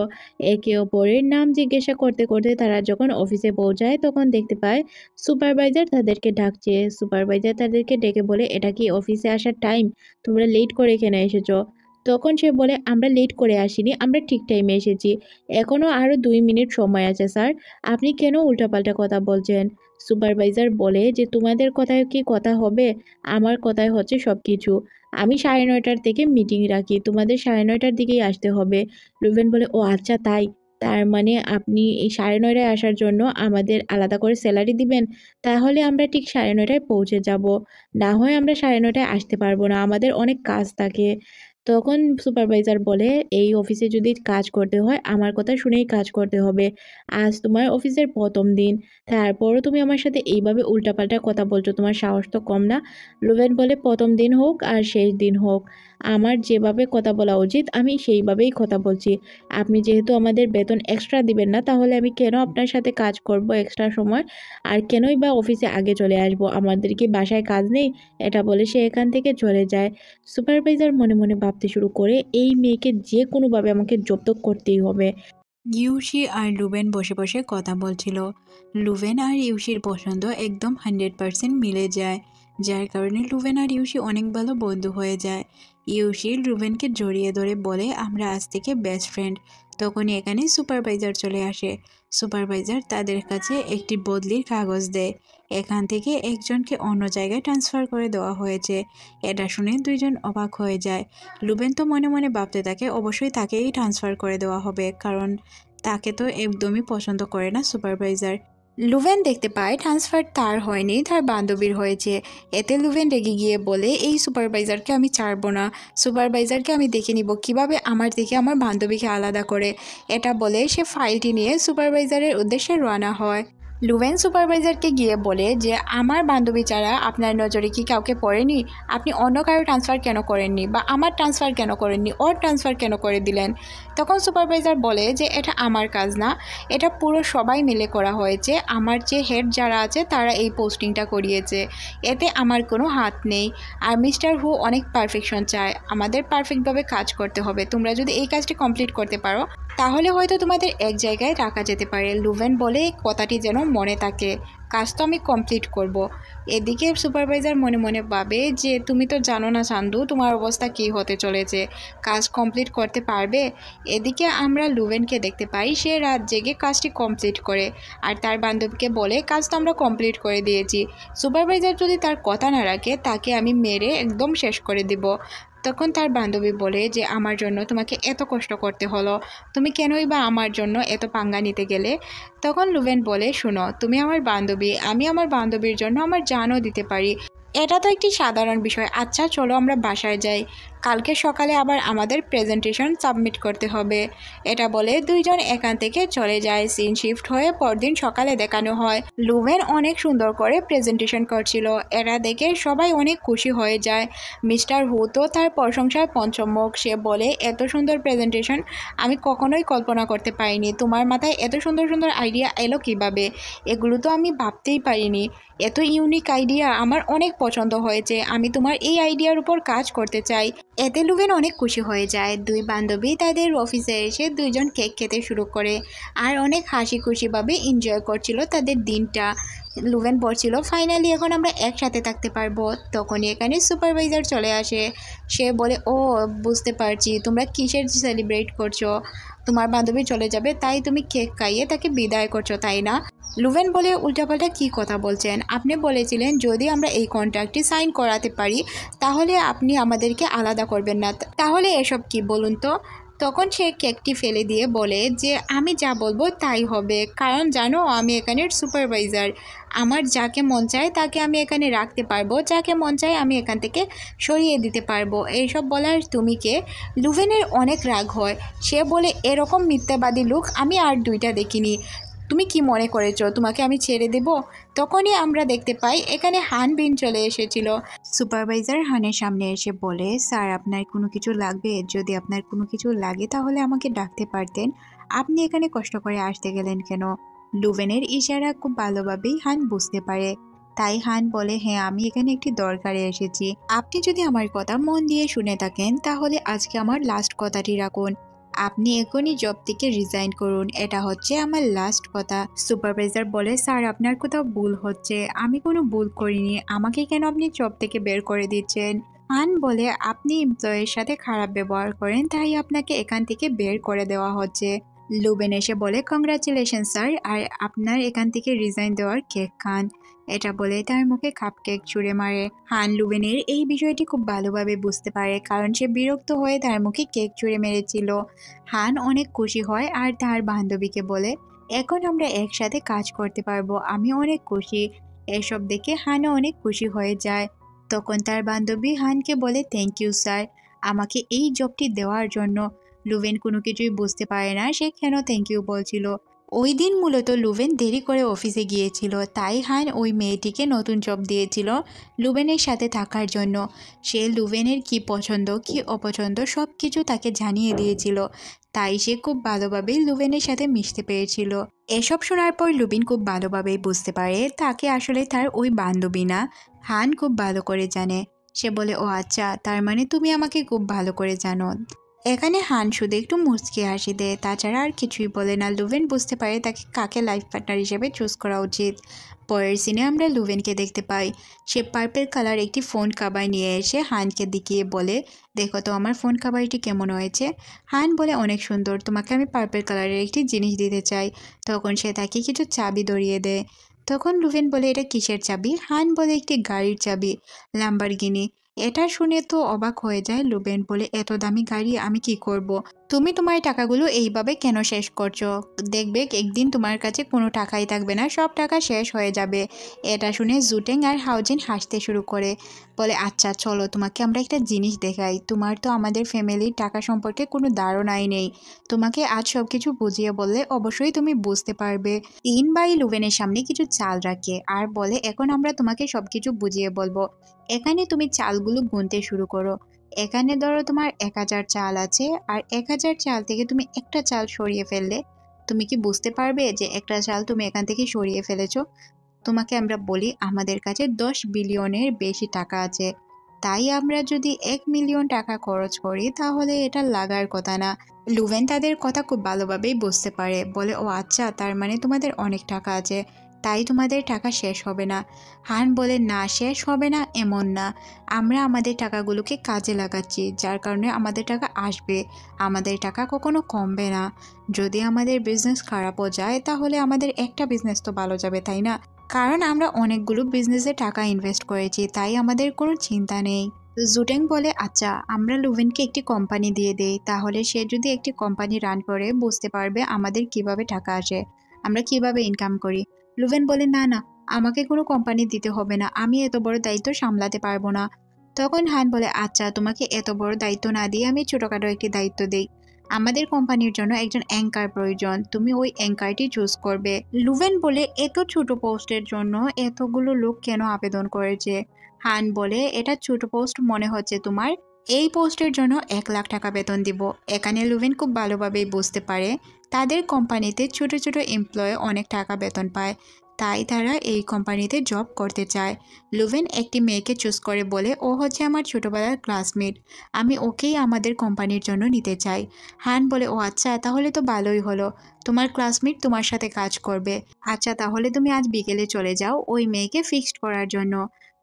একে অপরের নাম জিজ্ঞাসা করতে করতে তারা যখন অফিসে পৌঁছায় তখন দেখতে পায় সুপারভাইজার তাদেরকে ডাকছে। সুপারভাইজার তাদেরকে ডেকে বলে এটা কি অফিসে আসার টাইম, তোমরা লেট করে এখানে এসেছো? তখন সে বলে আমরা লেট করে আসিনি, আমরা ঠিক টাইমে এসেছি, এখনও আরও 2 মিনিট সময় আছে স্যার, আপনি কেন উল্টাপাল্টা কথা বলছেন? সুপারভাইজার বলে যে তোমাদের কথায় কি কথা হবে, আমার কথায় হচ্ছে সব কিছু। আমি 9:30টার থেকে মিটিং রাখি, তোমাদের 9:30টার দিকেই আসতে হবে। রুবেন বলে ও আচ্ছা তাই, তার মানে আপনি এই 9:30টায় আসার জন্য আমাদের আলাদা করে স্যালারি দিবেন? তাহলে আমরা ঠিক 9:30টায় পৌঁছে যাব, না হয় আমরা 9:30টায় আসতে পারবো না, আমাদের অনেক কাজ থাকে। তখন সুপারভাইজার বলে এই অফিসে যদি কাজ করতে হয় আমার কথা শুনেই কাজ করতে হবে, আজ তোমার অফিসের প্রথম দিন, তারপরও তুমি আমার সাথে এইভাবে উল্টাপাল্টা কথা বলছো, তোমার সাহস তো কম না? লুভেন বলে প্রথম দিন হোক আর শেষ দিন হোক, আমার যেভাবে কথা বলা উচিত আমি সেইভাবেই কথা বলছি। আপনি যেহেতু আমাদের বেতন এক্সট্রা দিবেন না তাহলে আমি কেন আপনার সাথে কাজ করব এক্সট্রা সময়, আর কেনই বা অফিসে আগে চলে আসব, আমাদের কি বাসায় কাজ নেই? এটা বলে সে এখান থেকে চলে যায়। সুপারভাইজার মনে মনে ভাবতে শুরু করে এই মেয়েকে যে কোনোভাবে আমাকে জব্দ করতেই হবে। ইউশি আর লুবেন বসে বসে কথা বলছিল। লুবেন আর ইউশির পছন্দ একদম 100% মিলে যায়। যার কারণে লুভেন আর ইউশি অনেক ভালো বন্ধু হয়ে যায়। ইউশি লুভেনকে জড়িয়ে ধরে বলে আমরা আজ থেকে বেস্ট ফ্রেন্ড। তখনই এখানে সুপারভাইজার চলে আসে। সুপারভাইজার তাদের কাছে একটি বদলির কাগজ দেয়। এখান থেকে একজনকে অন্য জায়গায় ট্রান্সফার করে দেওয়া হয়েছে। এটা শুনে দুইজন অবাক হয়ে যায়। লুভেন তো মনে মনে ভাবতে থাকে অবশ্যই তাকেই ট্রান্সফার করে দেওয়া হবে, কারণ তাকে তো একদমই পছন্দ করে না সুপারভাইজার। লুভেন দেখতে পায় ট্রান্সফার তার হয়নি, তার বান্ধবীর হয়েছে। এতে লুভেন রেগে গিয়ে বলে এই সুপারভাইজারকে আমি ছাড়বো না, সুপারভাইজারকে আমি দেখে নিব কিভাবে আমার থেকে আমার বান্ধবীকে আলাদা করে। এটা বলে সে ফাইলটি নিয়ে সুপারভাইজারের উদ্দেশ্যে রওনা হয়। লুভেন সুপারভাইজারকে গিয়ে বলে যে আমার বান্ধবী ছাড়া আপনার নজরে কি কাউকে পড়েনি? আপনি অন্য কারো ট্রান্সফার কেন করেননি, বা আমার ট্রান্সফার কেন করেননি, ওর ট্রান্সফার কেন করে দিলেন? তখন সুপারভাইজার বলে যে এটা আমার কাজ না, এটা পুরো সবাই মিলে করা হয়েছে। আমার যে হেড যারা আছে তারা এই পোস্টিংটা করিয়েছে, এতে আমার কোনো হাত নেই। আর মিস্টার হু অনেক পারফেকশন চায়, আমাদের পারফেক্টভাবে কাজ করতে হবে। তোমরা যদি এই কাজটি কমপ্লিট করতে পারো তাহলে হয়তো তোমাদের এক জায়গায় রাখা যেতে পারে। লুভেন বলে কথাটি যেন মনে থাকে, কাজ তো আমি কমপ্লিট করব। এদিকে সুপারভাইজার মনে মনে ভাবে যে তুমি তো জানো না চান্দু তোমার অবস্থা কী হতে চলেছে, কাজ কমপ্লিট করতে পারবে? এদিকে আমরা লুভেনকে দেখতে পাই, সে রাত জেগে কাজটি কমপ্লিট করে আর তার বান্ধবীকে বলে কাজ তো আমরা কমপ্লিট করে দিয়েছি, সুপারভাইজার যদি তার কথা না রাখে তাকে আমি মেরে একদম শেষ করে দিব। তখন তার বান্ধবী বলে যে আমার জন্য তোমাকে এত কষ্ট করতে হলো, তুমি কেনই বা আমার জন্য এত পাঙ্গা নিতে গেলে? তখন লুভেন বলে শোনো, তুমি আমার বান্ধবী, আমি আমার বান্ধবীর জন্য আমার জানও দিতে পারি, এটা তো একটি সাধারণ বিষয়। আচ্ছা চলো আমরা বাসায় যাই, কালকে সকালে আবার আমাদের প্রেজেন্টেশন সাবমিট করতে হবে। এটা বলে দুইজন এখান থেকে চলে যায়। সিন শিফট হয়ে পরদিন সকালে দেখানো হয় লুভেন অনেক সুন্দর করে প্রেজেন্টেশন করছিল। এরা দেখে সবাই অনেক খুশি হয়ে যায়। মিস্টার হু তো তার প্রশংসায় পঞ্চমুখ। সে বলে এত সুন্দর প্রেজেন্টেশন আমি কখনোই কল্পনা করতে পারিনি, তোমার মাথায় এত সুন্দর সুন্দর আইডিয়া এলো কিভাবে? এগুলো তো আমি ভাবতেই পারিনি, এত ইউনিক আইডিয়া আমার অনেক পছন্দ হয়েছে, আমি তোমার এই আইডিয়ার উপর কাজ করতে চাই। এতে লুভেন অনেক খুশি হয়ে যায়। দুই বান্ধবী তাদের অফিসে এসে দুইজন কেক খেতে শুরু করে আর অনেক হাসি খুশিভাবে এনজয় করছিল তাদের দিনটা। লুভেন বলছিল ফাইনালি এখন আমরা একসাথে থাকতে পারবো। তখনই এখানে সুপারভাইজার চলে আসে। সে বলে ও বুঝতে পারছি তোমরা কিসের সেলিব্রেট করছো, তোমার বান্ধবী চলে যাবে তাই তুমি কেক খাইয়ে তাকে বিদায় করছো তাই না? লুভেন বলে উল্টাপাল্টা কী কথা বলছেন, আপনি বলেছিলেন যদি আমরা এই কন্ট্রাক্টটি সাইন করাতে পারি তাহলে আপনি আমাদেরকে আলাদা করবেন না, তাহলে এসব কি বলুন তো? তখন সে কেকটি ফেলে দিয়ে বলে যে আমি যা বলবো তাই হবে, কারণ জানো আমি এখানের সুপারভাইজার, আমার যাকে মন চায় তাকে আমি এখানে রাখতে পারবো, যাকে মন চায় আমি এখান থেকে সরিয়ে দিতে পারবো। এইসব বলার তুমি কে? লুভেনের অনেক রাগ হয়। সে বলে এরকম মিথ্যাবাদী লোক আমি আর দুইটা দেখিনি, তুমি কি মনে করেছো তোমাকে আমি ছেড়ে দেব? তখনই আমরা দেখতে পাই এখানে হান বিন চলে এসেছিল। সুপারভাইজার হানের সামনে এসে বলে স্যার আপনার কোনো কিছু লাগবে? যদি আপনার কোনো কিছু লাগে তাহলে আমাকে ডাকতে পারতেন, আপনি এখানে কষ্ট করে আসতে গেলেন কেন? লুভেনের ইশারা খুব ভালোভাবেই হান বুঝতে পারে। তাই হান বলে হ্যাঁ আমি এখানে একটি দরকারে এসেছি, আপনি যদি আমার কথা মন দিয়ে শুনে থাকেন তাহলে আজকে আমার লাস্ট কথাটি রাখুন, আপনি এখনই জব থেকে রিজাইন করুন, এটা হচ্ছে আমার লাস্ট কথা। সুপারভাইজার বলে স্যার আপনার কোথাও ভুল হচ্ছে, আমি কোনো ভুল করিনি, আমাকে কেন আপনি জব থেকে বের করে দিচ্ছেন? হান বলে আপনি এমপ্লয়ের সাথে খারাপ ব্যবহার করেন তাই আপনাকে এখান থেকে বের করে দেওয়া হচ্ছে। লুবেন এসে বলে কংগ্রাচুলেশন স্যার, আর আপনার এখান থেকে রিজাইন দেওয়ার কেক খান। এটা বলে তার মুখে কাপ কেক ছুঁড়ে মারে। হান লুবেনের এই বিষয়টি খুব ভালোভাবে বুঝতে পারে, কারণ সে বিরক্ত হয়ে তার মুখে কেক ছুঁড়ে মেরেছিল। হান অনেক খুশি হয় আর তার বান্ধবীকে বলে এখন আমরা একসাথে কাজ করতে পারবো, আমি অনেক খুশি। এসব দেখে হানও অনেক খুশি হয়ে যায়। তখন তার বান্ধবী হানকে বলে থ্যাংক ইউ স্যার আমাকে এই জবটি দেওয়ার জন্য। লুভেন কোনো কিছুই বুঝতে পারে না সে কেন থ্যাংক ইউ বলছিল। ওই দিন মূলত লুভেন দেরি করে অফিসে গিয়েছিল, তাই হান ওই মেয়েটিকে নতুন জব দিয়েছিল লুভেনের সাথে থাকার জন্য। সে লুভেনের কি পছন্দ কি অপছন্দ সব কিছু তাকে জানিয়ে দিয়েছিল, তাই সে খুব ভালোভাবেই লুভেনের সাথে মিশতে পেরেছিল। এসব শোনার পর লুবিন খুব ভালোভাবেই বুঝতে পারে তাকে আসলে তার ওই বান্ধবী না, হান খুব ভালো করে জানে। সে বলে ও আচ্ছা তার মানে তুমি আমাকে খুব ভালো করে জানো। এখানে হান শুধু একটু মুচকি হাসি দেয়, তাছাড়া আর কিছুই বলে না। লুভেন বুঝতে পারে তাকে কাকে লাইফ পার্টনার হিসেবে চুজ করা উচিত। পরের সিনে আমরা লুভেনকে দেখতে পাই। সে পার্পল কালার একটি ফোন কাভার নিয়ে এসে হানকে দেখিয়ে বলে, দেখো তো আমার ফোন কাভারটি কেমন হয়েছে। হান বলে, অনেক সুন্দর, তোমাকে আমি পার্পল কালারের একটি জিনিস দিতে চাই। তখন সে তাকে কিছু চাবি ধরিয়ে দেয়। তখন লুভেন বলে, এটা কিসের চাবি? হান বলে, একটি গাড়ির চাবি, ল্যাম্বরগিনি। এটা শুনে তো অবাক হয়ে যায় লুবেন। বলে, এত দামি গাড়ি আমি কি করব? তুমি তোমার টাকাগুলো এইভাবে কেন শেষ করছো? দেখবে একদিন তোমার কাছে কোনো টাকাই থাকবে না, সব টাকা শেষ হয়ে যাবে। এটা শুনে জুটেং আর হাউজিন হাসতে শুরু করে। বলে, আচ্ছা চলো তোমাকে আমরা একটা জিনিস দেখাই। তোমার তো আমাদের ফ্যামিলির টাকা সম্পর্কে কোনো ধারণাই নেই। তোমাকে আজ সব কিছু বুঝিয়ে বললে অবশ্যই তুমি বুঝতে পারবে। তিন ভাই লুবেনের সামনে কিছু চাল রাখে আর বলে, এখন আমরা তোমাকে সবকিছু বুঝিয়ে বলবো। এখানে তুমি চালগুলো গুনতে শুরু করো। এখানে ধরো তোমার 1000 চাল আছে, আর 1000 চাল থেকে তুমি একটা চাল সরিয়ে ফেললে তুমি কি বুঝতে পারবে যে একটা চাল তুমি এখান থেকে সরিয়ে ফেলেছো? তোমাকে আমরা বলি আমাদের কাছে 10 বিলিয়নের বেশি টাকা আছে, তাই আমরা যদি 1 মিলিয়ন টাকা খরচ করি তাহলে এটা লাগার কথা না। লুভেন তাদের কথা খুব ভালোভাবেই বুঝতে পারে। বলে, ও আচ্ছা, তার মানে তোমাদের অনেক টাকা আছে, তাই তোমাদের টাকা শেষ হবে না। হান বলে, না শেষ হবে না এমন না, আমরা আমাদের টাকাগুলোকে কাজে লাগাচ্ছি, যার কারণে আমাদের টাকা আসবে, আমাদের টাকা কখনো কমবে না। যদি আমাদের বিজনেস খারাপও যায় তাহলে আমাদের একটা বিজনেস তো ভালো যাবে, তাই না? কারণ আমরা অনেকগুলো বিজনেসে টাকা ইনভেস্ট করেছি, তাই আমাদের কোনো চিন্তা নেই। জুটেং বলে, আচ্ছা আমরা লুভেনকে একটি কোম্পানি দিয়ে দেই, তাহলে সে যদি একটি কোম্পানি রান করে বুঝতে পারবে আমাদের কিভাবে টাকা আসে, আমরা কিভাবে ইনকাম করি। লুভেন বলে, না না, আমাকে কোনো কোম্পানি দিতে হবে না, আমি এত বড় দায়িত্ব সামলাতে পারবো না। তখন হান বলে, আচ্ছা তোমাকে এত বড় দায়িত্ব না দিয়ে আমি ছোটখাটো একটি দায়িত্ব দেই। আমাদের কোম্পানির জন্য একজন অ্যাঙ্কার প্রয়োজন, তুমি ওই অ্যাঙ্কারটি চুজ করবে। লুভেন বলে, এত ছোট পোস্টের জন্য এতগুলো লোক কেন আবেদন করেছে? হান বলে, এটা ছোট পোস্ট মনে হচ্ছে তোমার? এই পোস্টের জন্য 1 লাখ টাকা বেতন দিব। এখানে লুভেন খুব ভালোভাবেই বুঝতে পারে তাদের কোম্পানিতে ছোট ছোট এমপ্লয় অনেক টাকা বেতন পায়, তাই তারা এই কোম্পানিতে জব করতে চায়। লুভেন একটি মেয়েকে চুজ করে বলে, ও হচ্ছে আমার ছোটবেলার ক্লাসমেট, আমি ওকেই আমাদের কোম্পানির জন্য নিতে চাই। হান বলে, ও আচ্ছা, তাহলে তো ভালোই হলো, তোমার ক্লাসমেট তোমার সাথে কাজ করবে। আচ্ছা তাহলে তুমি আজ বিকেলে চলে যাও ওই মেয়েকে ফিক্সড করার জন্য।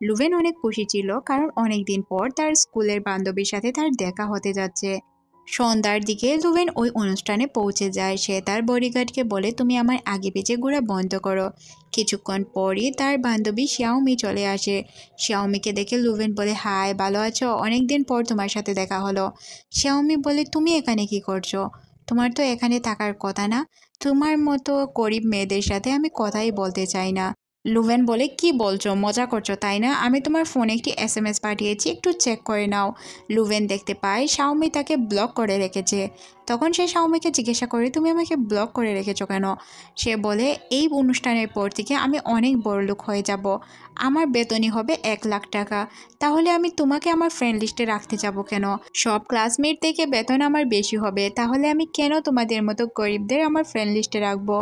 লুভেন অনেক খুশি ছিল, কারণ অনেক দিন পর তার স্কুলের বান্ধবীর সাথে তার দেখা হতে যাচ্ছে। সন্ধ্যার দিকে লুভেন ওই অনুষ্ঠানে পৌঁছে যায়। সে তার বডিগার্ডকে বলে, তুমি আমার আগে পিছে ঘোরা বন্ধ করো। কিছুক্ষণ পরই তার বান্ধবী শিয়াওমি চলে আসে। শিয়াওমিকে দেখে লুভেন বলে, হাই, ভালো আছো? অনেকদিন পর তোমার সাথে দেখা হলো। শিয়াওমি বলে, তুমি এখানে কি করছো? তোমার তো এখানে থাকার কথা না, তোমার মতো গরিব মেয়েদের সাথে আমি কথাই বলতে চাই না। লুভেন বলে, কি বলছো, মজা করছো তাই না? আমি তোমার ফোনে একটি এসএমএস পাঠিয়েছি, একটু চেক করে নাও। লুভেন দেখতে পায় শাওমি তাকে ব্লক করে রেখেছে। তখন সে শাওমিকে জিজ্ঞাসা করে, তুমি আমাকে ব্লক করে রেখেছো কেন? সে বলে, এই অনুষ্ঠানের পর থেকে আমি অনেক বড়লোক হয়ে যাব, আমার বেতনই হবে 1 লাখ টাকা, তাহলে আমি তোমাকে আমার ফ্রেন্ড লিস্টে রাখতে যাব কেন? সব ক্লাসমেট থেকে বেতন আমার বেশি হবে, তাহলে আমি কেন তোমাদের মতো গরিবদের আমার ফ্রেন্ড লিস্টে রাখবো?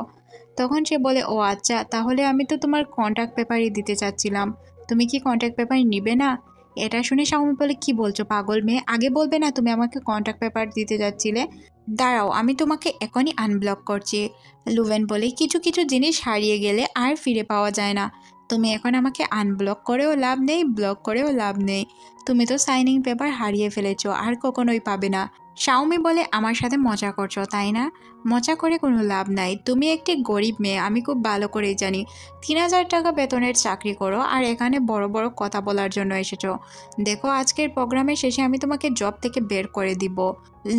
তখন সে বলে, ও আচ্ছা, তাহলে আমি তো তোমার কন্ট্যাক্ট পেপারই দিতে চাচ্ছিলাম, তুমি কি কন্ট্যাক্ট পেপার নিবে না? এটা শুনে শাওমি বলে, কি বলছো পাগল মেয়ে, আগে বলবে না তুমি আমাকে কন্ট্যাক্ট পেপার দিতে যাচ্ছিলে? দাঁড়াও, আমি তোমাকে এখনই আনব্লক করছি। লুভেন বলে, কিছু কিছু জিনিস হারিয়ে গেলে আর ফিরে পাওয়া যায় না, তুমি এখন আমাকে আনব্লক করেও লাভ নেই, ব্লক করেও লাভ নেই, তুমি তো সাইনিং পেপার হারিয়ে ফেলেছো, আর কখনোই পাবে না। শাওমি বলে, আমার সাথে মজা করছো তাই না? মজা করে কোনো লাভ নাই, তুমি একটি গরিব মেয়ে, আমি খুব ভালো করেই জানি। 3000 টাকা বেতনের চাকরি করো আর এখানে বড় বড় কথা বলার জন্য এসেছো। দেখো আজকের প্রোগ্রামের শেষে আমি তোমাকে জব থেকে বের করে দিব।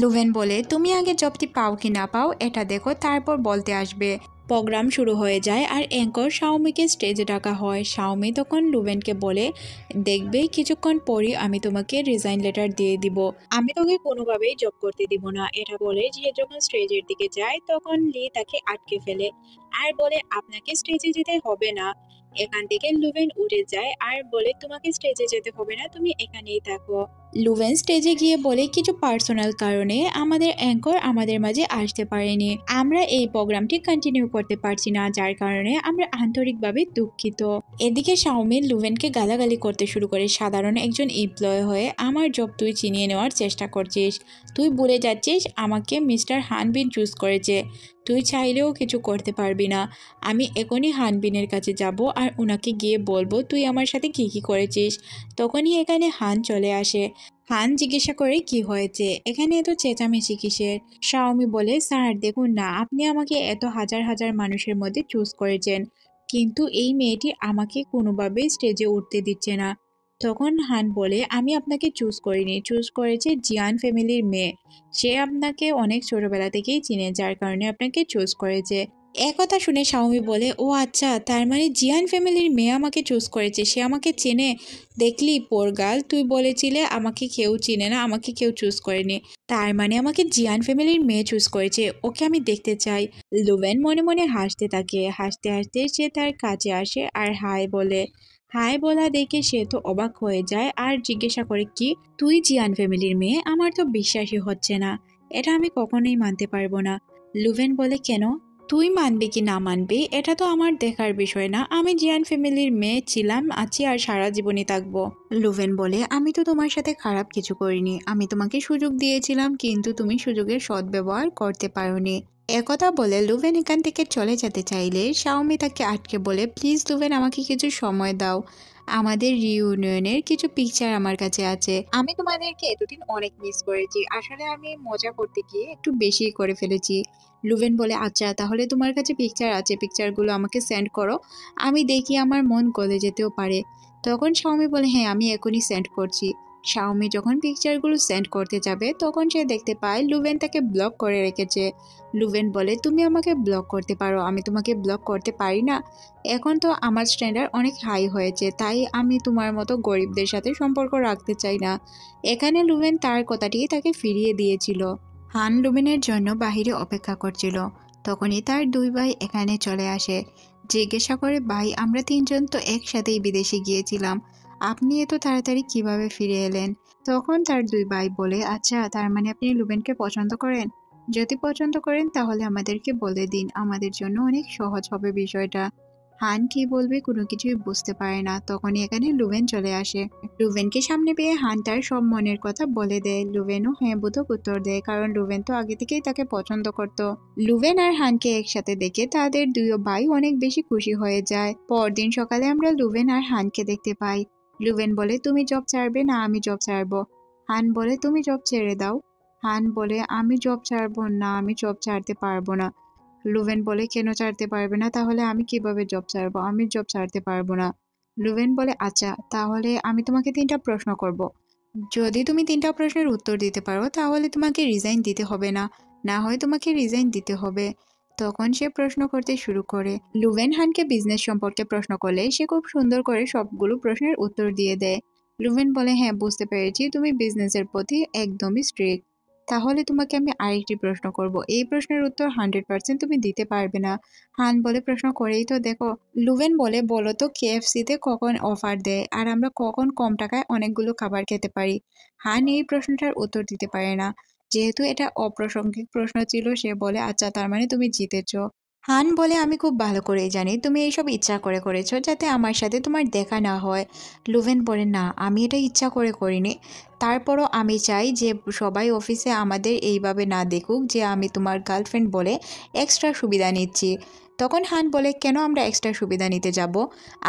লুভেন বলে, তুমি আগে জবটি পাও কি না পাও এটা দেখো, তারপর বলতে আসবে। প্রোগ্রাম শুরু হয়ে যায় আর অ্যাঙ্কর শাওমিকে স্টেজে ডাকা হয়। শাওমি তখন লুভেনকে বলে, দেখবে কিছুক্ষণ পরই আমি তোমাকে রিজাইন লেটার দিয়ে দিব, আমি তোকে কোনোভাবেই জব করতে দিব না। এটা বলে যে যখন স্টেজের দিকে যায় তখন লি তাকে আটকে ফেলে আর বলে, আপনাকে স্টেজে যেতে হবে না, এখান থেকে লুভেন উঠে যায় আর বলে তোমাকে স্টেজে যেতে হবে না, তুমি এখানেই থাকো। লুভেন স্টেজে গিয়ে বলে কিছু পার্সোনাল কারণে আমাদের অ্যাঙ্কর আমাদের মাঝে আসতে পারেনি, আমরা এই প্রোগ্রামটি কন্টিনিউ করতে পারছি না, যার কারণে আমরা আন্তরিকভাবে দুঃখিত। এদিকে শাওমি লুভেনকে গালাগালি করতে শুরু করে, সাধারণ একজন এমপ্লয় হয়ে আমার জব তুই চিনিয়ে নেওয়ার চেষ্টা করছিস, তুই ভুলে যাচ্ছিস আমাকে মিস্টার হানবিন চুজ করেছে, তুই চাইলেও কিছু করতে পারবি না। আমি এখনই হানবিনের কাছে যাব আর ওনাকে গিয়ে বলবো তুই আমার সাথে কি কি করেছিস। তখনই এখানে হান চলে আসে। হান জিজ্ঞাসা করে কি হয়েছে, এখানে এত চেঁচামেচি কিসের। শাওমি বলে স্যার দেখুন না, আপনি আমাকে এত হাজার হাজার মানুষের মধ্যে চুজ করেছেন, কিন্তু এই মেয়েটি আমাকে কোনোভাবেই স্টেজে উঠতে দিচ্ছে না। তখন হান বলে আমি আপনাকে চুজ করিনি, চুজ করেছে জিয়ান ফ্যামিলির মেয়ে, সে আপনাকে অনেক ছোটবেলা থেকেই চিনে, যার কারণে আপনাকে চুজ করেছে। একথা শুনে শাওমি বলে ও আচ্ছা, তার মানে জিয়ান ফ্যামিলির মেয়ে আমাকে চুজ করেছে, সে আমাকে চেনে। দেখলি পোরগাল, তুই বলেছিলে আমাকে কেউ চিনে না, আমাকে কেউ চুজ করেনি, তার মানে আমাকে জিয়ান ফ্যামিলির মেয়ে চুজ করেছে, ওকে আমি দেখতে চাই। লুভেন মনে মনে হাসতে থাকে, হাসতে হাসতে সে তার কাছে আসে আর হাই বলে। হাই বলা দেখে সে তো অবাক হয়ে যায় আর জিজ্ঞাসা করে কি তুই জিয়ান ফ্যামিলির মেয়ে, আমার তো বিশ্বাসই হচ্ছে না, এটা আমি কখনোই মানতে পারবো না। লুভেন বলে কেন, তুই মানবি কি না মানবি এটা তো আমার দেখার বিষয় না, আমি জিয়ান ফ্যামিলির মেয়ে ছিলাম, আছি আর সারা জীবনই থাকবো। লুভেন বলে আমি তো তোমার সাথে খারাপ কিছু করিনি, আমি তোমাকে সুযোগ দিয়েছিলাম কিন্তু তুমি সুযোগের সদ্ব্যবহার করতে পারোনি। একথা বলে লুভেন এখান থেকে চলে যেতে চাইলে শাওমি তাকে আটকে বলে প্লিজ লুভেন, আমাকে কিছু সময় দাও, আমাদের রিইউনিয়নের কিছু পিকচার আমার কাছে আছে, আমি তোমাদেরকে এতদিন অনেক মিস করেছি, আসলে আমি মজা করতে গিয়ে একটু বেশি করে ফেলেছি। লুভেন বলে আচ্ছা তাহলে তোমার কাছে পিকচার আছে, পিকচারগুলো আমাকে সেন্ড করো, আমি দেখি, আমার মন গলে যেতেও পারে। তখন শাওমি বলে হ্যাঁ আমি এখনই সেন্ড করছি। শাওমি যখন পিকচারগুলো সেন্ড করতে যাবে তখন সে দেখতে পায় লুভেন তাকে ব্লক করে রেখেছে। লুভেন বলে তুমি আমাকে ব্লক করতে পারো, আমি তোমাকে ব্লক করতে পারি না, এখন তো আমার স্ট্যান্ডার্ড অনেক হাই হয়েছে, তাই আমি তোমার মতো গরিবদের সাথে সম্পর্ক রাখতে চাই না। এখানে লুভেন তার কথাটি তাকে ফিরিয়ে দিয়েছিল। হান লুভেনের জন্য বাহিরে অপেক্ষা করছিল, তখনই তার দুই ভাই এখানে চলে আসে। জিজ্ঞাসা করে ভাই আমরা তিনজন তো একসাথেই বিদেশে গিয়েছিলাম, আপনি এত তাড়াতাড়ি কিভাবে ফিরে এলেন। তখন তার দুই ভাই বলে আচ্ছা তার মানে আপনি লুভেনকে পছন্দ করেন, যদি পছন্দ করেন তাহলে আমাদেরকে বলে দিন, আমাদের জন্য অনেক সহজ হবে বিষয়টা। হান কি বলবে কোনো কিছুই বুঝতে পারে না, তখনই এখানে লুভেন চলে আসে। লুভেনকে সামনে পেয়ে হান তার সব মনের কথা বলে দেয়, লুভেনও হ্যাঁ বোধক উত্তর দেয়, কারণ লুভেন তো আগে থেকেই তাকে পছন্দ করত। লুভেন আর হানকে একসাথে দেখে তাদের দুই ভাই অনেক বেশি খুশি হয়ে যায়। পরদিন সকালে আমরা লুভেন আর হানকে দেখতে পাই। লুভেন বলে তুমি জব ছাড়বে না আমি জব ছাড়বো। হান বলে তুমি জব ছেড়ে দাও। হান বলে আমি জব ছাড়বো না, আমি জব ছাড়তে পারবো না। লুভেন বলে কেন ছাড়তে পারবে না, তাহলে আমি কিভাবে জব ছাড়বো, আমি জব ছাড়তে পারবো না। লুভেন বলে আচ্ছা তাহলে আমি তোমাকে 3টা প্রশ্ন করব, যদি তুমি 3টা প্রশ্নের উত্তর দিতে পারো তাহলে তোমাকে রিজাইন দিতে হবে না, না হয় তোমাকে রিজাইন দিতে হবে। তখন সে প্রশ্ন করতে শুরু করে। লুভেন হানকে বিজনেস সম্পর্কে প্রশ্ন করলে সে খুব সুন্দর করে সবগুলো প্রশ্নের উত্তর দিয়ে দেয়। লুভেন বলে হ্যাঁ বুঝতে পেরেছি, তুমি বিজনেসের প্রতি একদমই স্ট্রিক্ট, তাহলে তোমাকে আমি আরেকটি প্রশ্ন করব, এই প্রশ্নের উত্তর 100% তুমি দিতে পারবে না। হান বলে প্রশ্ন করেই তো দেখো। লুভেন বলে বলো তো কেএফসিতে কখন অফার দেয় আর আমরা কখন কম টাকায় অনেকগুলো খাবার খেতে পারি। হান এই প্রশ্নটার উত্তর দিতে পারে না, যেহেতু এটা অপ্রাসঙ্গিক প্রশ্ন ছিল সে বলে আচ্ছা তার মানে তুমি জিতেছো। হান বলে আমি খুব ভালো করেই জানি তুমি এইসব ইচ্ছা করে করেছো যাতে আমার সাথে তোমার দেখা না হয়। লুভেন বলে না আমি এটা ইচ্ছা করে করিনি, তারপরও আমি চাই যে সবাই অফিসে আমাদের এইভাবে না দেখুক যে আমি তোমার গার্লফ্রেন্ড বলে এক্সট্রা সুবিধা নিচ্ছি। তখন হান বলে কেন আমরা এক্সট্রা সুবিধা নিতে যাব,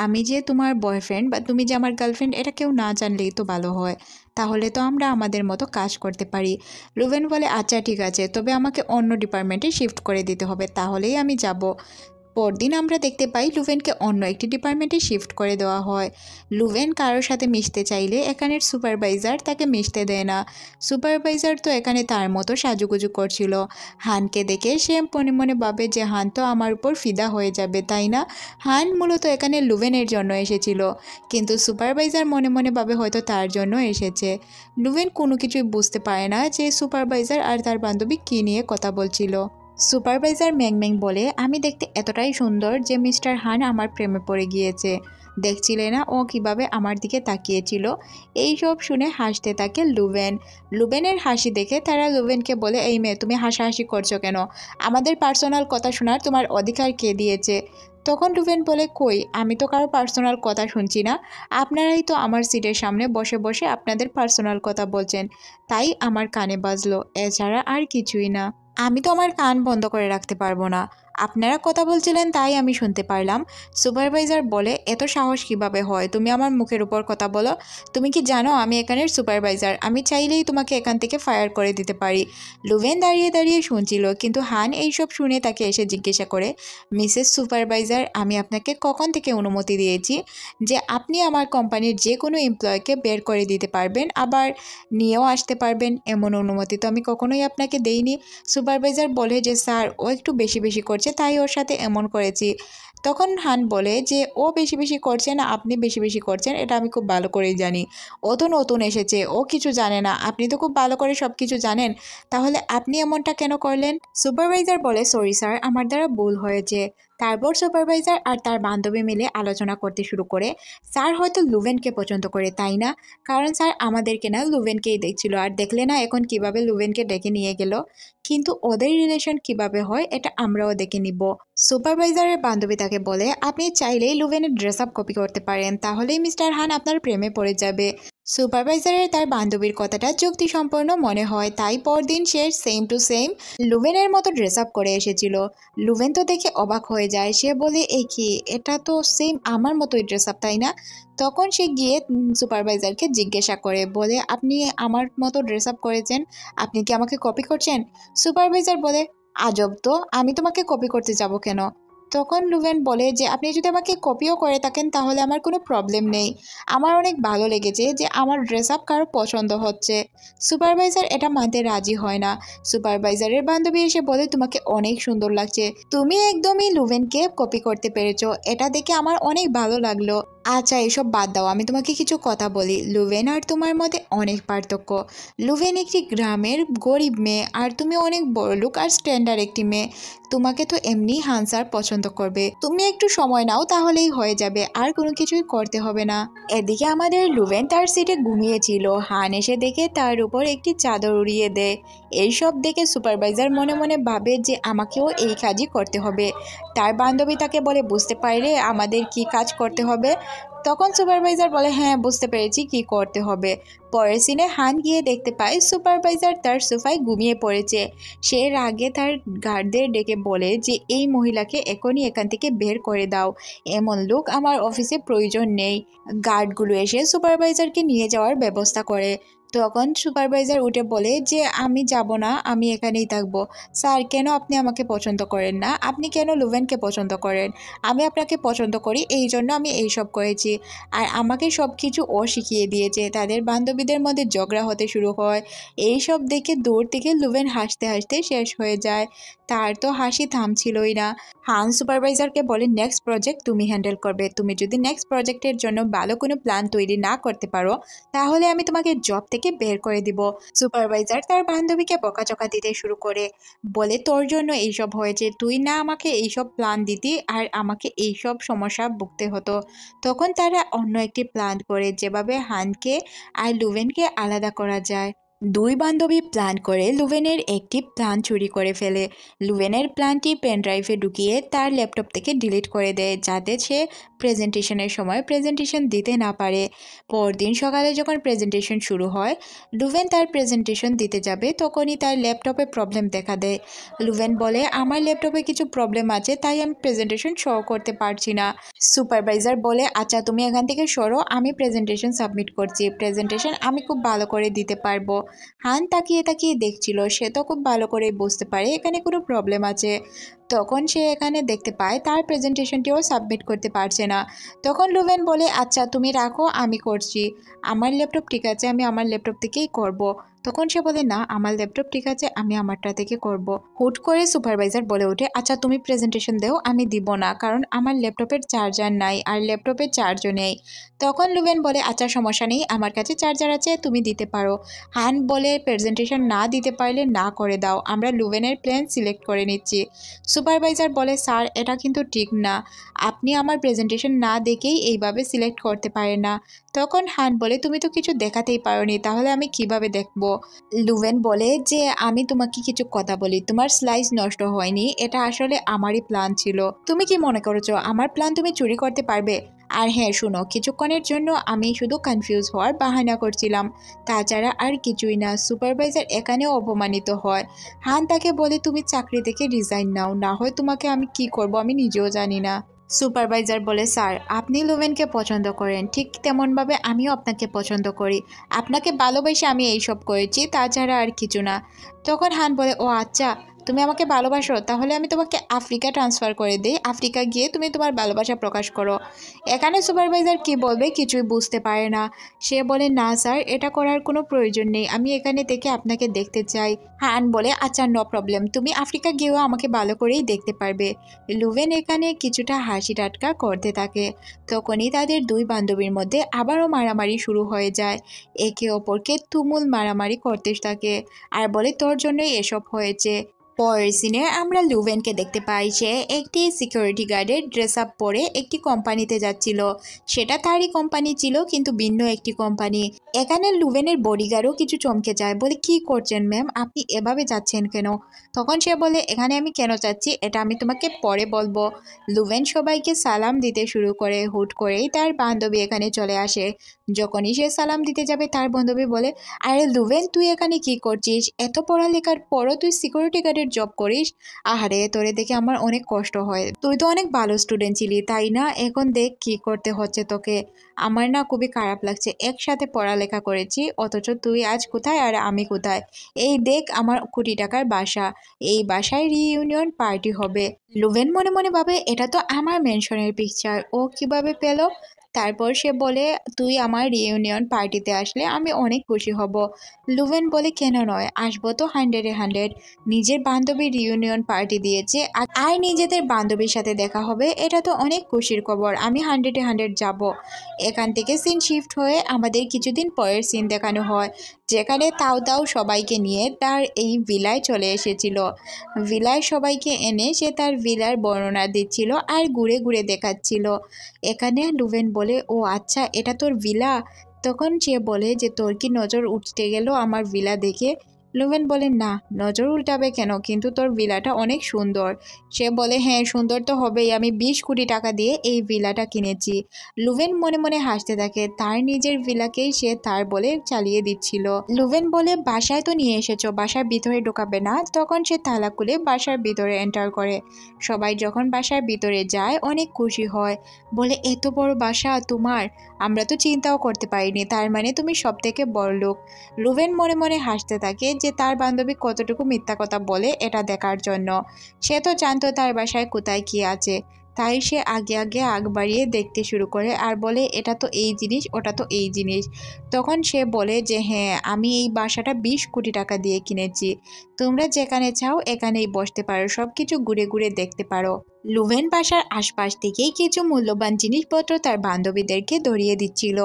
আমি যে তোমার বয়ফ্রেন্ড বা তুমি যে আমার গার্লফ্রেন্ড এটা কেউ না জানলেই তো ভালো হয়, তাহলে তো আমরা আমাদের মতো কাজ করতে পারি। লুভেন বলে আচ্ছা ঠিক আছে, তবে আমাকে অন্য ডিপার্টমেন্টে শিফট করে দিতে হবে, তাহলেই আমি যাব। পরদিন আমরা দেখতে পাই লুভেনকে অন্য একটি ডিপার্টমেন্টে শিফট করে দেওয়া হয়। লুভেন কারোর সাথে মিশতে চাইলে এখানের সুপারভাইজার তাকে মিশতে দেয় না, সুপারভাইজার তো এখানে তার মতো সাজুগুজু করছিল। হানকে দেখে সে মনে মনে ভাবে যে হান তো আমার উপর ফিদা হয়ে যাবে, তাই না? হান মূলত এখানে লুভেনের জন্য এসেছিল, কিন্তু সুপারভাইজার মনে মনে ভাবে হয়তো তার জন্য এসেছে। লুভেন কোনো কিছুই বুঝতে পারে না যে সুপারভাইজার আর তার বান্ধবী কী নিয়ে কথা বলছিল। সুপারভাইজার ম্যাংম্যাং বলে, আমি দেখতে এতটাই সুন্দর যে মিস্টার হান আমার প্রেমে পড়ে গিয়েছে। দেখছিলে না ও কিভাবে আমার দিকে তাকিয়েছিল? এই সব শুনে হাসতে থাকে লুভেন। লুভেনের হাসি দেখে তারা লুভেনকে বলে, এই মেয়ে তুমি হাসাহাসি করছো কেন? আমাদের পার্সোনাল কথা শোনার তোমার অধিকার কে দিয়েছে? তখন লুভেন বলে, কই, আমি তো কারো পার্সোনাল কথা শুনছি না। আপনারাই তো আমার সিটের সামনে বসে বসে আপনাদের পার্সোনাল কথা বলছেন, তাই আমার কানে বাজলো, এছাড়া আর কিছুই না। আমি তো আমার কান বন্ধ করে রাখতে পারবো না। আপনারা কথা বলছিলেন তাই আমি শুনতে পারলাম। সুপারভাইজার বলে, এত সাহস কিভাবে হয় তুমি আমার মুখের উপর কথা বলো? তুমি কি জানো আমি এখানের সুপারভাইজার? আমি চাইলেই তোমাকে এখান থেকে ফায়ার করে দিতে পারি। লুভেন দাঁড়িয়ে দাঁড়িয়ে শুনছিল, কিন্তু হান এইসব শুনে তাকে এসে জিজ্ঞাসা করে, মিসেস সুপারভাইজার, আমি আপনাকে কখন থেকে অনুমতি দিয়েছি যে আপনি আমার কোম্পানির যে কোনো এমপ্লয়কে বের করে দিতে পারবেন, আবার নিয়েও আসতে পারবেন? এমন অনুমতি তো আমি কখনোই আপনাকে দেইনি। সুপারভাইজার বলে যে, স্যার, ও একটু বেশি বেশি করছে, তাই ওর সাথে এমন করেছি। তখন হান বলে যে, ও বেশি বেশি করছে না আপনি বেশি বেশি করছেন, এটা আমি খুব ভালো করেই জানি। ও তো নতুন এসেছে, ও কিছু জানে না, আপনি তো খুব ভালো করে সব কিছু জানেন, তাহলে আপনি এমনটা কেন করলেন? সুপারভাইজার বলে, সরি স্যার, আমার দ্বারা ভুল হয়েছে। তারপর সুপারভাইজার আর তার বান্ধবী মিলে আলোচনা করতে শুরু করে, স্যার হয়তো লুভেনকে পছন্দ করে, তাই না? কারণ স্যার আমাদেরকে না লুভেনকেই দেখছিল, আর দেখলে না এখন কিভাবে লুভেনকে ডেকে নিয়ে গেল। কিন্তু ওদের রিলেশন কিভাবে হয় এটা আমরাও দেখে নিব। সুপারভাইজারের বান্ধবী তাকে বলে, আপনি চাইলেই লুভেনের ড্রেস আপ কপি করতে পারেন, তাহলেই মিস্টার হান আপনার প্রেমে পড়ে যাবে। সুপারভাইজারের তার বান্ধবীর কথাটা যুক্তিসম্পন্ন মনে হয়, তাই পরদিন সে সেম টু সেম লুভেনের মতো ড্রেস আপ করে এসেছিল। লুভেন তো দেখে অবাক হয়ে যায়, সে বলে, এ কি, এটা তো সেম আমার মতোই ড্রেস আপ, তাই না? তখন সে গিয়ে সুপারভাইজারকে জিজ্ঞাসা করে, বলে, আপনি আমার মতো ড্রেস আপ করেছেন, আপনি কি আমাকে কপি করছেন? সুপারভাইজার বলে, আজব তো, আমি তোমাকে কপি করতে যাব কেন? তখন লুভেন বলে যে, আপনি যদি আমাকে কপিও করে থাকেন তাহলে আমার কোনো প্রবলেম নেই। আমার অনেক ভালো লেগেছে যে আমার ড্রেস আপ কারো পছন্দ হচ্ছে। সুপারভাইজার এটা মানতে রাজি হয় না। সুপারভাইজারের বান্ধবী এসে বলে, তোমাকে অনেক সুন্দর লাগছে, তুমি একদমই লুভেনকে কপি করতে পেরেছো, এটা দেখে আমার অনেক ভালো লাগলো। আচ্ছা, এসব বাদ দাও, আমি তোমাকে কিছু কথা বলি। লুভেন আর তোমার মধ্যে অনেক পার্থক্য। লুভেন একটি গ্রামের গরিব মেয়ে, আর তুমি অনেক বড়লোক আর স্ট্যান্ডার্ড একটি মেয়ে। তোমাকে তো এমনি হানসার পছন্দ করবে, তুমি একটু সময় নাও তাহলেই হয়ে যাবে, আর কোনো কিছুই করতে হবে না। এদিকে আমাদের লুভেন তার সিটে ঘুমিয়েছিল, হান এসে দেখে তার উপর একটি চাদর উড়িয়ে দেয়। এইসব দেখে সুপারভাইজার মনে মনে ভাবে যে আমাকেও এই কাজই করতে হবে। তার বান্ধবী তাকে বলে, বুঝতে পারলে আমাদের কি কাজ করতে হবে? তখন সুপারভাইজার বলে, হ্যাঁ বুঝতে পেরেছি কি করতে হবে। পরের সিনে হান গিয়ে দেখতে পায় সুপারভাইজার তার সোফায় ঘুমিয়ে পড়েছে। সে রাগে তার গার্ডদের ডেকে বলে যে, এই মহিলাকে এখনই এখান থেকে বের করে দাও, এমন লোক আমার অফিসে প্রয়োজন নেই। গার্ডগুলো এসে সুপারভাইজারকে নিয়ে যাওয়ার ব্যবস্থা করে। তখন সুপারভাইজার উঠে বলে যে, আমি যাব না, আমি এখানেই থাকবো। স্যার, কেন আপনি আমাকে পছন্দ করেন না? আপনি কেন লুভেনকে পছন্দ করেন? আমি আপনাকে পছন্দ করি, এই জন্য আমি এইসব করেছি। আর আমাকে সব কিছু ও শিখিয়ে দিয়েছে। তাদের বান্ধবীদের মধ্যে ঝগড়া হতে শুরু হয়। এইসব দেখে দূর থেকে লুভেন হাসতে হাসতে শেষ হয়ে যায়। তার তো হাসি থামছিলই না। হান সুপারভাইজারকে বলে, নেক্সট প্রজেক্ট তুমি হ্যান্ডেল করবে। তুমি যদি নেক্সট প্রজেক্টের জন্য ভালো কোনো প্ল্যান তৈরি না করতে পারো, তাহলে আমি তোমাকে জব থেকে বের করে দিব। সুপারভাইজার তার বান্ধবীকে বকাঝকা দিতে শুরু করে, বলে, তোর জন্য এইসব হয়েছে, তুই না আমাকে এইসব প্ল্যান দিতি আর আমাকে এইসব সমস্যা ভুগতে হতো। তখন তারা অন্য একটি প্ল্যান করে, যেভাবে হানকে আর লুভেনকে আলাদা করা যায়। দুই বান্ধবী প্ল্যান করে লুভেনের একটি প্ল্যান চুরি করে ফেলে। লুভেনের প্ল্যানটি পেনড্রাইভে ঢুকিয়ে তার ল্যাপটপ থেকে ডিলিট করে দেয়, যাতে সে প্রেজেন্টেশনের সময় প্রেজেন্টেশন দিতে না পারে। পরদিন সকালে যখন প্রেজেন্টেশন শুরু হয়, লুভেন তার প্রেজেন্টেশন দিতে যাবে, তখনই তার ল্যাপটপে প্রবলেম দেখা দেয়। লুভেন বলে, আমার ল্যাপটপে কিছু প্রবলেম আছে, তাই আমি প্রেজেন্টেশন শো করতে পারছি না। সুপারভাইজার বলে, আচ্ছা তুমি এখান থেকে সরো, আমি প্রেজেন্টেশন সাবমিট করছি, প্রেজেন্টেশন আমি খুব ভালো করে দিতে পারবো। হান তাকিয়ে তাকিয়ে দেখছিল, সে তো খুব ভালো করেই বুঝতে পারে এখানে কোনো প্রবলেম আছে। তখন সে এখানে দেখতে পায় তার প্রেজেন্টেশনটিও সাবমিট করতে পারছে না। তখন লুভেন বলে, আচ্ছা তুমি রাখো, আমি করছি, আমার ল্যাপটপ ঠিক আছে, আমি আমার ল্যাপটপ থেকেই করব। তখন সে বলে না আমার ল্যাপটপ ঠিক আছে, আমি আমারটা থেকে করব। হুট করে সুপারভাইজার বলে ওঠে আচ্ছা তুমি প্রেজেন্টেশন দাও, আমি দিব না কারণ আমার ল্যাপটপের চার্জার নাই আর ল্যাপটপের চার্জও নেই। তখন লুভেন বলে আচ্ছা সমস্যা নেই, আমার কাছে চার্জার আছে, তুমি দিতে পারো। হান বলে প্রেজেন্টেশন না দিতে পারলে না করে দাও, আমরা লুভেনের প্ল্যান সিলেক্ট করে নিচ্ছি। সুপারভাইজার বলে স্যার এটা কিন্তু ঠিক না, আপনি আমার প্রেজেন্টেশন না দেখেই এইভাবে সিলেক্ট করতে পারেন না। তখন হান বলে তুমি তো কিছু দেখাতেই পারোনি, তাহলে আমি কিভাবে দেখব। লুভেন বলে যে আমি তোমাকে কিছু কথা বলি, তোমার স্লাইস নষ্ট হয়নি, এটা আসলে আমারই প্ল্যান ছিল। তুমি কি মনে করেছো আমার প্ল্যান তুমি চুরি করতে পারবে? আর হ্যাঁ শুনো, কিছুক্ষণের জন্য আমি শুধু কনফিউজ হওয়ার বাহানা করছিলাম, তাছাড়া আর কিছুই না। সুপারভাইজার এখানেও অপমানিত হয়। হান তাকে বলে তুমি চাকরি থেকে রিজাইন নাও, না হয় তোমাকে আমি কি করব আমি নিজেও জানি না। সুপারভাইজার বলে স্যার আপনি লুভেনকে পছন্দ করেন, ঠিক তেমনভাবে আমিও আপনাকে পছন্দ করি, আপনাকে ভালোবেসে আমি এইসব করেছি, তাছাড়া আর কিছু না। তখন হান বলে ও আচ্ছা তুমি আমাকে ভালোবাসো, তাহলে আমি তোমাকে আফ্রিকা ট্রান্সফার করে দিই, আফ্রিকা গিয়ে তুমি তোমার ভালোবাসা প্রকাশ করো। এখানে সুপারভাইজার কি বলবে কিছুই বুঝতে পারে না। সে বলে না স্যার এটা করার কোনো প্রয়োজন নেই, আমি এখানে থেকে আপনাকে দেখতে চাই। হান বলে আচ্ছা নো প্রবলেম, তুমি আফ্রিকা গিয়েও আমাকে ভালো করেই দেখতে পারবে। লুভেন এখানে কিছুটা হাসি টাটকা করতে থাকে। তখনই তাদের দুই বান্ধবীর মধ্যে আবারও মারামারি শুরু হয়ে যায়। একে অপরকে তুমুল মারামারি করতে থাকে আর বলে তোর জন্যই এসব হয়েছে। পরের সিনে আমরা লুভেনকে দেখতে পাই সে একটি সিকিউরিটি গার্ডের ড্রেস আপ পরে একটি কোম্পানিতে যাচ্ছিল। সেটা তারই কোম্পানি ছিল কিন্তু ভিন্ন একটি কোম্পানি। এখানে লুভেনের বডিগার্ডও কিছু চমকে যায়, বলে কি করছেন ম্যাম, আপনি এভাবে যাচ্ছেন কেন? তখন সে বলে এখানে আমি কেন যাচ্ছি এটা আমি তোমাকে পরে বলবো। লুভেন সবাইকে সালাম দিতে শুরু করে, হুট করেই তার বান্ধবী এখানে চলে আসে। যখনই সে সালাম দিতে যাবে তার বান্ধবী বলে আরে লুভেন তুই এখানে কি করছিস, এত পড়ালেখার পরও তুই সিকিউরিটি গার্ডের জব করিস? আহারে তোরে দেখে আমার অনেক কষ্ট হয়, তুই তো অনেক ভালো স্টুডেন্ট ছিলি তাই না, এখন দেখ কি করতে হচ্ছে তোকে। আমার না খুবই খারাপ লাগছে, একসাথে পড়ালেখা করেছি অথচ তুই আজ কোথায় আর আমি কোথায়। এই দেখ আমার কোটি টাকার বাসা, এই বাসায় রিইউনিয়ন পার্টি হবে। লুভেন মনে মনে ভাবে এটা তো আমার মেনশনের পিকচার, ও কিভাবে পেল। তারপর সে বলে তুই আমার রিইউনিয়ন পার্টিতে আসলে আমি অনেক খুশি হব। লুভেন বলে কেন নয়, আসবো তো 100-এ 100। নিজের বান্ধবীর রিইউনিয়ন পার্টি দিয়েছে আর নিজেদের বান্ধবীর সাথে দেখা হবে, এটা তো অনেক খুশির খবর, আমি 100-এ 100 যাব। এখান থেকে সিন শিফট হয়ে আমাদের কিছুদিন পরের সিন দেখানো হয়, যেখানে তাও তাও সবাইকে নিয়ে তার এই ভিলায় চলে এসেছিল। ভিলায় সবাইকে এনে সে তার ভিলার বর্ণনা দিচ্ছিল আর ঘুরে ঘুরে দেখাচ্ছিল। এখানে লুভেন বলে ও আচ্ছা এটা তোর ভিলা। তখন সে বলে যে তোর কি নজর উঠতে গেল আমার ভিলা দেখে? লুভেন বলে না, নজর উল্টাবে কেন, কিন্তু তোর ভিলাটা অনেক সুন্দর। সে বলে হ্যাঁ সুন্দর তো হবেই, আমি 20 কোটি টাকা দিয়ে এই ভিলাটা কিনেছি। লুভেন মনে মনে হাসতে থাকে, তার নিজের ভিলাকেই সে তার বলে চালিয়ে দিচ্ছিল। লুভেন বলে বাসায় তো নিয়ে এসেছো, বাসার ভিতরে ঢোকাবে না? তখন সে তালা খুলে বাসার ভিতরে এন্টার করে। সবাই যখন বাসার ভিতরে যায় অনেক খুশি হয়, বলে এত বড় বাসা তোমার, আমরা তো চিন্তাও করতে পারিনি, তার মানে তুমি সব থেকে বড় লোক। লুভেন মনে মনে হাসতে থাকে যে তার বান্ধবী কতটুকু মিথ্যা কথা বলে এটা দেখার জন্য। সে তো জানতো তার বাসায় কোথায় কি আছে, তাই সে আগে আগে আগ বাড়িয়ে দেখতে শুরু করে আর বলে এটা তো এই জিনিস ওটা তো এই জিনিস। তখন সে বলে যে হ্যাঁ আমি এই বাসাটা 20 কোটি টাকা দিয়ে কিনেছি, তোমরা যেখানে চাও এখানেই বসতে পারো, সব কিছু ঘুরে ঘুরে দেখতে পারো। লুভেন বাসার আশপাশ থেকেই কিছু মূল্যবান জিনিসপত্র তার বান্ধবীদেরকে ধরিয়ে দিচ্ছিল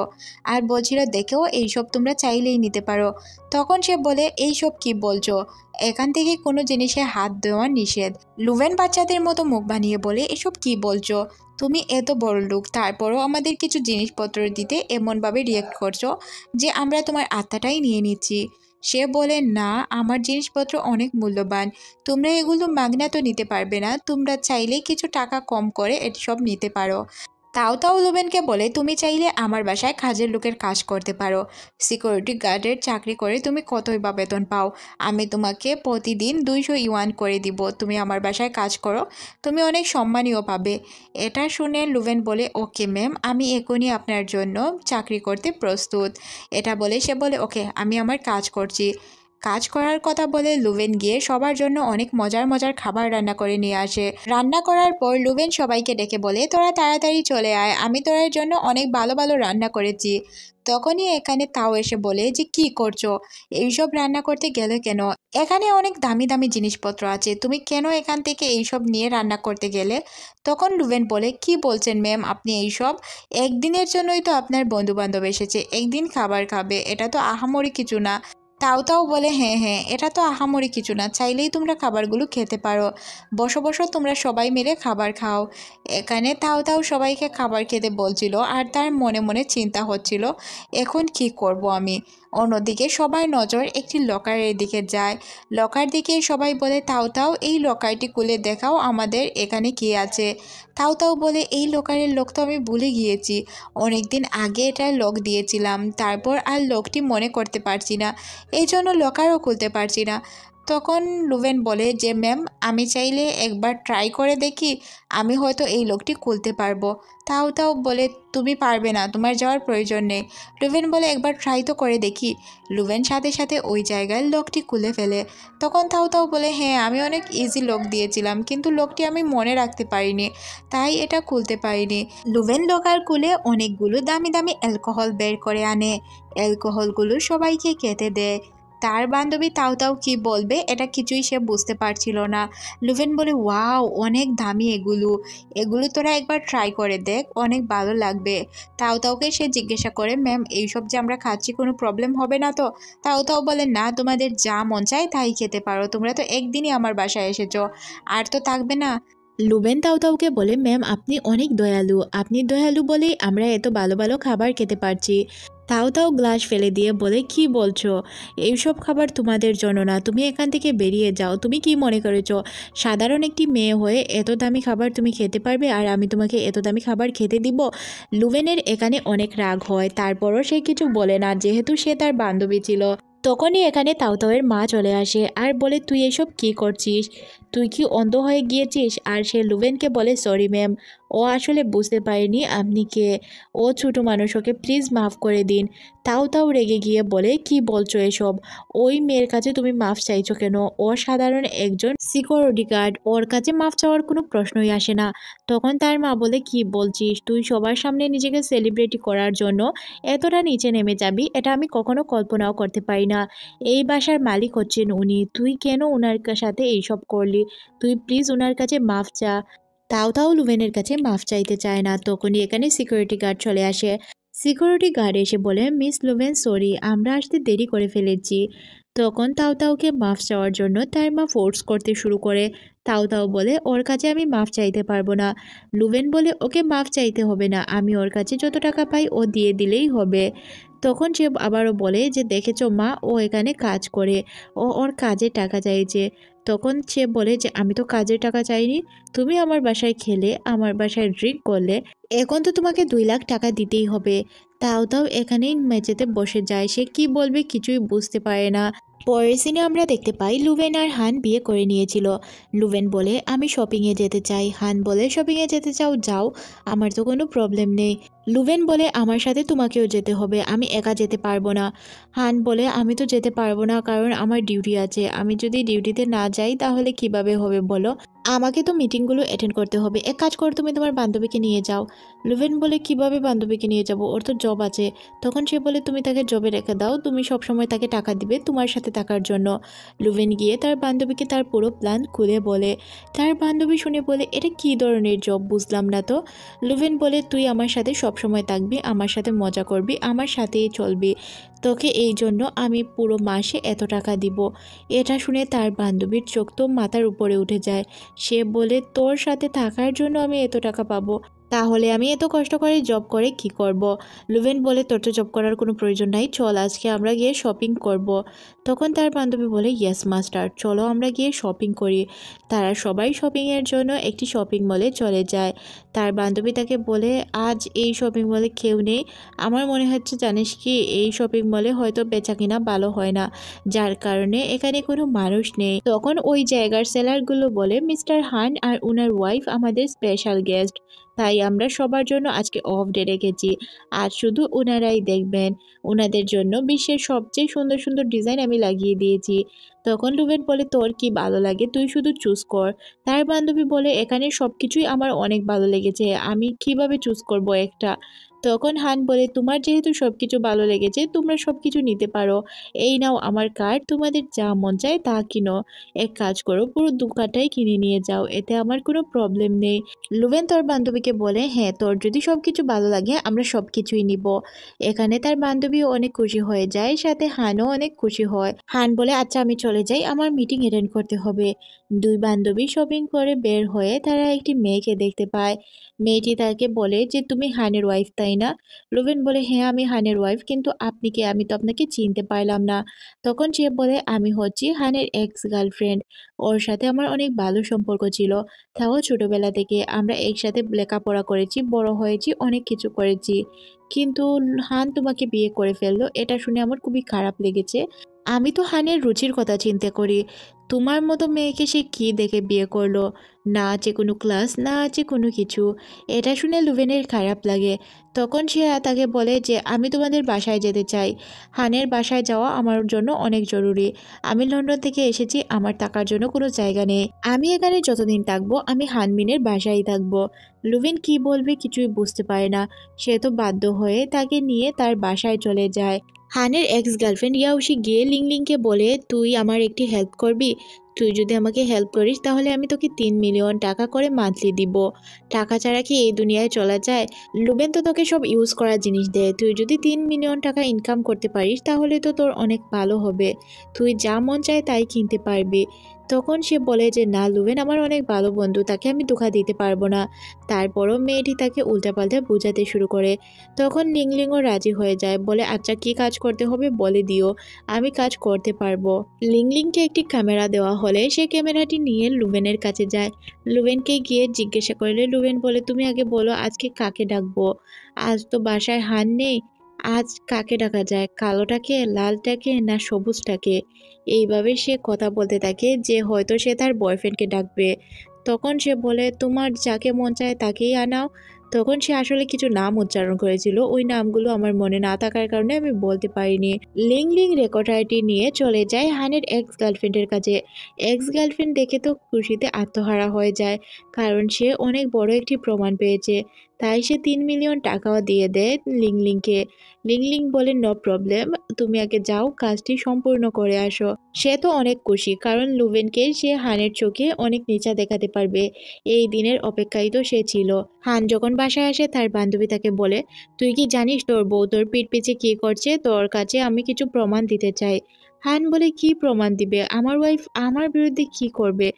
আর বলছিল দেখেও এইসব তোমরা চাইলেই নিতে পারো। তখন সে বলে এইসব কি বলছো, এখান থেকে কোনো জিনিসে হাত দেওয়া নিষেধ। লুভেন বাচ্চাদের মতো মুখ বানিয়ে বলে এসব কি বলছো, তুমি এত বড় লোক তারপরও আমাদের কিছু জিনিসপত্র দিতে এমনভাবে রিয়েক্ট করছো যে আমরা তোমার আত্মাটাই নিয়ে নিচ্ছি। সে বলে না আমার জিনিসপত্র অনেক মূল্যবান, তোমরা এগুলো মাগনা তো নিতে পারবে না, তোমরা চাইলে কিছু টাকা কম করে এসব নিতে পারো। তাও তাও লুবেনকে বলে তুমি চাইলে আমার বাসায় কাজের লোকের কাজ করতে পারো, সিকিউরিটি গার্ডের চাকরি করে তুমি কতই বা বেতন পাও, আমি তোমাকে প্রতিদিন 200 ইউয়ান করে দিব, তুমি আমার বাসায় কাজ করো, তুমি অনেক সম্মানীয় পাবে। এটা শুনে লুবেন বলে ওকে ম্যাম আমি এখনই আপনার জন্য চাকরি করতে প্রস্তুত। এটা বলে সে বলে ওকে আমি আমার কাজ করছি। কাজ করার কথা বলে লুভেন গিয়ে সবার জন্য অনেক মজার মজার খাবার রান্না করে নিয়ে আসে। রান্না করার পর লুভেন সবাইকে ডেকে বলে, তোরা তাড়াতাড়ি চলে আয়, আমি তোদের জন্য অনেক ভালো ভালো রান্না করেছি। তখনই এখানে তাও এসে বলে যে কি করছো, এইসব রান্না করতে গেলে কেন? এখানে অনেক দামি দামি জিনিসপত্র আছে, তুমি কেন এখান থেকে এইসব নিয়ে রান্না করতে গেলে? তখন লুভেন বলে, কি বলছেন ম্যাম আপনি এইসব? একদিনের জন্যই তো আপনার বন্ধু বান্ধব এসেছে, একদিন খাবার খাবে, এটা তো আহামরি কিছু না। তাও তাও বলে, হ্যাঁ হ্যাঁ, এটা তো আহামরি কিছু না, চাইলেই তোমরা খাবারগুলো খেতে পারো, বসো বসো তোমরা সবাই মিলে খাবার খাও। এখানে তাও তাও সবাইকে খাবার খেতে বলছিল আর তার মনে মনে চিন্তা হচ্ছিল এখন কি করব আমি। অন্যদিকে সবার নজর একটি লকারের দিকে যায়। লকার দিকে সবাই বলে, তাও তাও এই লকারটি খুলে দেখাও আমাদের এখানে কি আছে। তাও তাও বলে, এই লকারের লক তো আমি ভুলে গিয়েছি, অনেক দিন আগে এটার লক দিয়েছিলাম, তারপর আর লকটি মনে করতে পারছি না, এই জন্য লকারও খুলতে পারছি না। তখন লুভেন বলে যে ম্যাম আমি চাইলে একবার ট্রাই করে দেখি, আমি হয়তো এই লকটি খুলতে পারবো। তাও তাও বলে, তুমি পারবে না, তোমার যাওয়ার প্রয়োজন নেই। লুভেন বলে, একবার ট্রাই তো করে দেখি। লুভেন সাথে সাথে ওই জায়গায় লকটি খুলে ফেলে। তখন তাও তাও বলে, হ্যাঁ আমি অনেক ইজি লক দিয়েছিলাম, কিন্তু লকটি আমি মনে রাখতে পারিনি, তাই এটা খুলতে পারিনি। লুভেন লকার খুলে অনেকগুলো দামি দামি অ্যালকোহল বের করে আনে। অ্যালকোহলগুলো সবাইকে খেতে দেয়। তার বান্ধবী তাও তাও কি বলবে এটা কিছুই সে বুঝতে পারছিল না। লুভেন বলে, ওয়াও অনেক দামি এগুলো, এগুলো তোরা একবার ট্রাই করে দেখ, অনেক ভালো লাগবে। তাও তাওকে সে জিজ্ঞাসা করে, ম্যাম এইসব যে আমরা খাচ্ছি কোনো প্রবলেম হবে না তো? তাও তাও বলে, না তোমাদের যা মন চায় তাই খেতে পারো, তোমরা তো একদিনই আমার বাসায় এসেছো, আর তো থাকবে না। লুবেন তাও তাওকে বলে, ম্যাম আপনি অনেক দয়ালু, আপনি দয়ালু বলেই আমরা এত ভালো ভালো খাবার খেতে পারছি। তাও তাও গ্লাস ফেলে দিয়ে বলে, কি বলছো, এইসব খাবার তোমাদের জন্য না, তুমি এখান থেকে বেরিয়ে যাও, তুমি কি মনে করেছো সাধারণ একটি মেয়ে হয়ে এত দামি খাবার তুমি খেতে পারবে আর আমি তোমাকে এত দামি খাবার খেতে দিব? লুবেনের এখানে অনেক রাগ হয়, তারপরও সে কিছু বলে না যেহেতু সে তার বান্ধবী ছিল। তখনই এখানে তাওতাওয়ের মা চলে আসে আর বলে, তুই এসব কি করছিস, তুই কি অন্ধ হয়ে গিয়েছিস? আর সে লুবেনকে বলে, সরি ম্যাম, ও আসলে বুঝতে পারেনি আপনি কে, ও ছোটো মানুষ, ওকে প্লিজ মাফ করে দিন। তাও তাও রেগে গিয়ে বলে, কি বলছো এসব, ওই মেয়ের কাছে তুমি মাফ চাইছো কেন? ও সাধারণ একজন সিকিউরিটি গার্ড, ওর কাছে মাফ চাওয়ার কোনো প্রশ্নই আসে না। তখন তার মা বলে, কি বলছিস, তুই সবার সামনে নিজেকে সেলিব্রিটি করার জন্য এতটা নিচে নেমে যাবি, এটা আমি কখনো কল্পনাও করতে পারি না। এই বাসার মালিক হচ্ছেন উনি, তুই কেন ওনার সাথে এইসব করলি? তুই প্লিজ ওনার কাছে মাফ চা। তাও তাও লুভেনের কাছে মাফ চাইতে চায় না। তখনই এখানে সিকিউরিটি গার্ড চলে আসে। সিকিউরিটি গার্ড এসে বলে, মিস লুভেন সরি, আমরা আসতে দেরি করে ফেলেছি। তখন তাও তাওকে মাফ চাওয়ার জন্য তার মা ফোর্স করতে শুরু করে। তাও তাও বলে, ওর কাছে আমি মাফ চাইতে পারবো না। লুভেন বলে, ওকে মাফ চাইতে হবে না, আমি ওর কাছে যত টাকা পাই ও দিয়ে দিলেই হবে। তখন সে আবারও বলে যে, দেখেছো মা, ও এখানে কাজ করে, ও ওর কাজে টাকা চাইছে। তখন সে বলে যে, আমি তো কাজের টাকা চাইনি, তুমি আমার বাসায় খেলে, আমার বাসায় ড্রিঙ্ক করলে, এখন তো তোমাকে 2 লাখ টাকা দিতেই হবে। তাও তাও এখানেই মেঝেতে বসে যায়, সে কি বলবে কিছুই বুঝতে পারে না। পরের সিনে আমরা দেখতে পাই লুভেন আর হান বিয়ে করে নিয়েছিল। লুভেন বলে, আমি শপিংয়ে যেতে চাই। হান বলে, শপিংয়ে যেতে চাও যাও, আমার তো কোনো প্রবলেম নেই। লুভেন বলে, আমার সাথে তোমাকেও যেতে হবে, আমি একা যেতে পারবো না। হান বলে, আমি তো যেতে পারবো না কারণ আমার ডিউটি আছে, আমি যদি ডিউটিতে না যাই তাহলে কিভাবে হবে বলো, আমাকে তো মিটিংগুলো অ্যাটেন্ড করতে হবে, এক কাজ করো তুমি তোমার বান্ধবীকে নিয়ে যাও। লুভেন বলে, কিভাবে বান্ধবীকে নিয়ে যাব, ওর তো জব আছে। তখন সে বলে, তুমি তাকে জবে রেখে দাও, তুমি সবসময় তাকে টাকা দিবে তোমার সাথে থাকার জন্য। লুভেন গিয়ে তার বান্ধবীকে তার পুরো প্ল্যান খুলে বলে। তার বান্ধবী শুনে বলে, এটা কি ধরনের জব বুঝলাম না তো। লুভেন বলে, তুই আমার সাথে সবসময় থাকবি, আমার সাথে মজা করবি, আমার সাথেই চলবি, তোকে এই জন্য আমি পুরো মাসে এত টাকা দিব। এটা শুনে তার বান্ধবীর চোখ তো মাথার উপরে উঠে যায়। সে বলে, তোর সাথে থাকার জন্য আমি এত টাকা পাবো, তাহলে আমি এত কষ্ট করে জব করে কি করব? লুভেন বলে, তোর তো জব করার কোনো প্রয়োজন নাই, চল আজকে আমরা গিয়ে শপিং করব। তখন তার বান্ধবী বলে, ইয়েস মাস্টার, চলো আমরা গিয়ে শপিং করি। তারা সবাই শপিংয়ের জন্য একটি শপিং মলে চলে যায়। তার বান্ধবী তাকে বলে, আজ এই শপিং মলে কেউ নেই, আমার মনে হচ্ছে জানিস কি, এই শপিং মলে হয়তো বেচা কিনা ভালো হয় না, যার কারণে এখানে কোনো মানুষ নেই। তখন ওই জায়গার সেলারগুলো বলে, মিস্টার হান আর ওনার ওয়াইফ আমাদের স্পেশাল গেস্ট, তাই আমরা সবার জন্য আজকে অফ ডে রেখেছি। আজ শুধু ওনারাই দেখবেন। ওনাদের জন্য বিশ্বের সবচেয়ে সুন্দর সুন্দর ডিজাইন আমি লাগিয়ে দিয়েছি। তখন লুবেন বলে, তোর কি ভালো লাগে তুই শুধু চুজ কর। তার বান্ধবী বলে, এখানে সবকিছুই আমার অনেক ভালো লেগেছে, আমি কিভাবে চুজ করব একটা। তখন হান বলে, তোমার যেহেতু সবকিছু ভালো লেগেছে তোমরা সবকিছু নিতে পারো। এই নাও আমার কার্ড, তোমাদের যা মন চায় তা কিনো। এক কাজ করো, পুরো দোকানটাই কিনে নিয়ে যাও, এতে আমার কোনো প্রবলেম নেই। লুবেন তোর বান্ধবীকে বলে, হ্যাঁ তোর যদি সবকিছু ভালো লাগে আমরা সবকিছুই নিব। এখানে তার বান্ধবীও অনেক খুশি হয়ে যায়, সাথে হানও অনেক খুশি হয়। হান বলে, আচ্ছা আমি চলে যাই, আমার মিটিং অ্যাটেন্ড করতে হবে। দুই বান্ধবী শপিং করে বের হয়ে তারা একটি মেয়েকে দেখতে পায়। মেয়েটি তাকে বলে যে, তুমি হানের ওয়াইফ তাই না? লুবেন বলে, হ্যাঁ আমি হানের ওয়াইফ, কিন্তু আপনি কে, আমি তো আপনাকে চিনতে পারলাম না। তখন সে বলে, আমি হচ্ছি হানের এক্স গার্লফ্রেন্ড, ওর সাথে আমার অনেক ভালো সম্পর্ক ছিল। তাও ছোটবেলা থেকে আমরা একসাথে লেখাপড়া করেছি, বড় হয়েছি, অনেক কিছু করেছি। কিন্তু হান তোমাকে বিয়ে করে ফেললো, এটা শুনে আমার খুবই খারাপ লেগেছে। আমি তো হানের রুচির কথা চিন্তা করি। তোমার মতো মেয়েকে সে কি দেখে বিয়ে করলো? না আছে কোনো ক্লাস, না আছে কোনো কিছু। এটা শুনে লুভেনের খারাপ লাগে। তখন সে তাকে বলে যে, আমি তোমাদের বাসায় যেতে চাই। হানের বাসায় যাওয়া আমার জন্য অনেক জরুরি। আমি লন্ডন থেকে এসেছি, আমার থাকার জন্য কোনো জায়গা নেই। আমি এখানে যতদিন থাকবো আমি হানমিনের বাসায় থাকবো। লুভিন কি বলবে কিছুই বুঝতে পারে না। সে তো বাধ্য হয়ে তাকে নিয়ে তার বাসায় চলে যায়। হানের এক্স গার্লফ্রেন্ড ইয়াউশি গিয়ে লিংলিংকে বলে, তুই আমার একটি হেল্প করবি? তুই যদি আমাকে হেল্প করিস তাহলে আমি তোকে 3 মিলিয়ন টাকা করে মান্থলি দিব। টাকা ছাড়া কি এই দুনিয়ায় চলা যায়? লুবেন তো তোকে সব ইউজ করার জিনিস দেয়, তুই যদি 3 মিলিয়ন টাকা ইনকাম করতে পারিস তাহলে তো তোর অনেক ভালো হবে। তুই যা মন চায় তাই কিনতে পারবি। তখন সে বলে যে, না লুবেন আমার অনেক ভালো বন্ধু, তাকে আমি ধোঁকা দিতে পারবো না। তারপরও মেয়েটি তাকে উল্টাপাল্টা বোঝাতে শুরু করে। তখন লিংলিংও রাজি হয়ে যায়, বলে আচ্ছা কি কাজ করতে হবে বলে দিও, আমি কাজ করতে পারবো। লিংলিংকে একটি ক্যামেরা দেওয়া হলে সে ক্যামেরাটি নিয়ে লুবেনের কাছে যায়। লুবেনকে গিয়ে জিজ্ঞাসা করলে লুবেন বলে, তুমি আগে বলো আজকে কাকে ডাকবো? আজ তো বাসায় হান নেই, আজ কাকে ডাকা যায়, কালোটাকে, লালটাকে, না সবুজটাকে? এইভাবে সে কথা বলতে থাকে যে হয়তো সে তার বয়ফ্রেন্ডকে ডাকবে। তখন সে বলে, তোমার যাকে মন চায় তাকেই আনাও। তখন সে আসলে কিছু নাম উচ্চারণ করেছিল, ওই নামগুলো আমার মনে না থাকার কারণে আমি বলতে পারিনি। লিং লিং রেকর্ডারটি নিয়ে চলে যায় হানের এক্স গার্লফ্রেন্ডের কাছে। এক্স গার্লফ্রেন্ড দেখে তো খুশিতে আত্মহারা হয়ে যায়, কারণ সে অনেক বড় একটি প্রমাণ পেয়েছে। তাই সে 3 মিলিয়ন টাকাও দিয়ে দেয় লিং লিংকে। লিং লিং বলে, নো প্রবলেম, তুমি আগে যাও কাজটি সম্পূর্ণ করে আসো। সে তো অনেক খুশি, কারণ লুভেনকে সে হানের চোখে অনেক নিচা দেখাতে পারবে। এই দিনের অপেক্ষায় তো সে ছিল। হান যখন বাসায় আসে তার বান্ধবী তাকে বলে, তুই কি জানিস তোর বউ তোর পিঠ পিছে কি করছে? তোর কাছে আমি কিছু প্রমাণ দিতে চাই। হান বলে, কি প্রমাণ দিবে? আমার ওয়াইফ আমার বিরুদ্ধে কি করবে?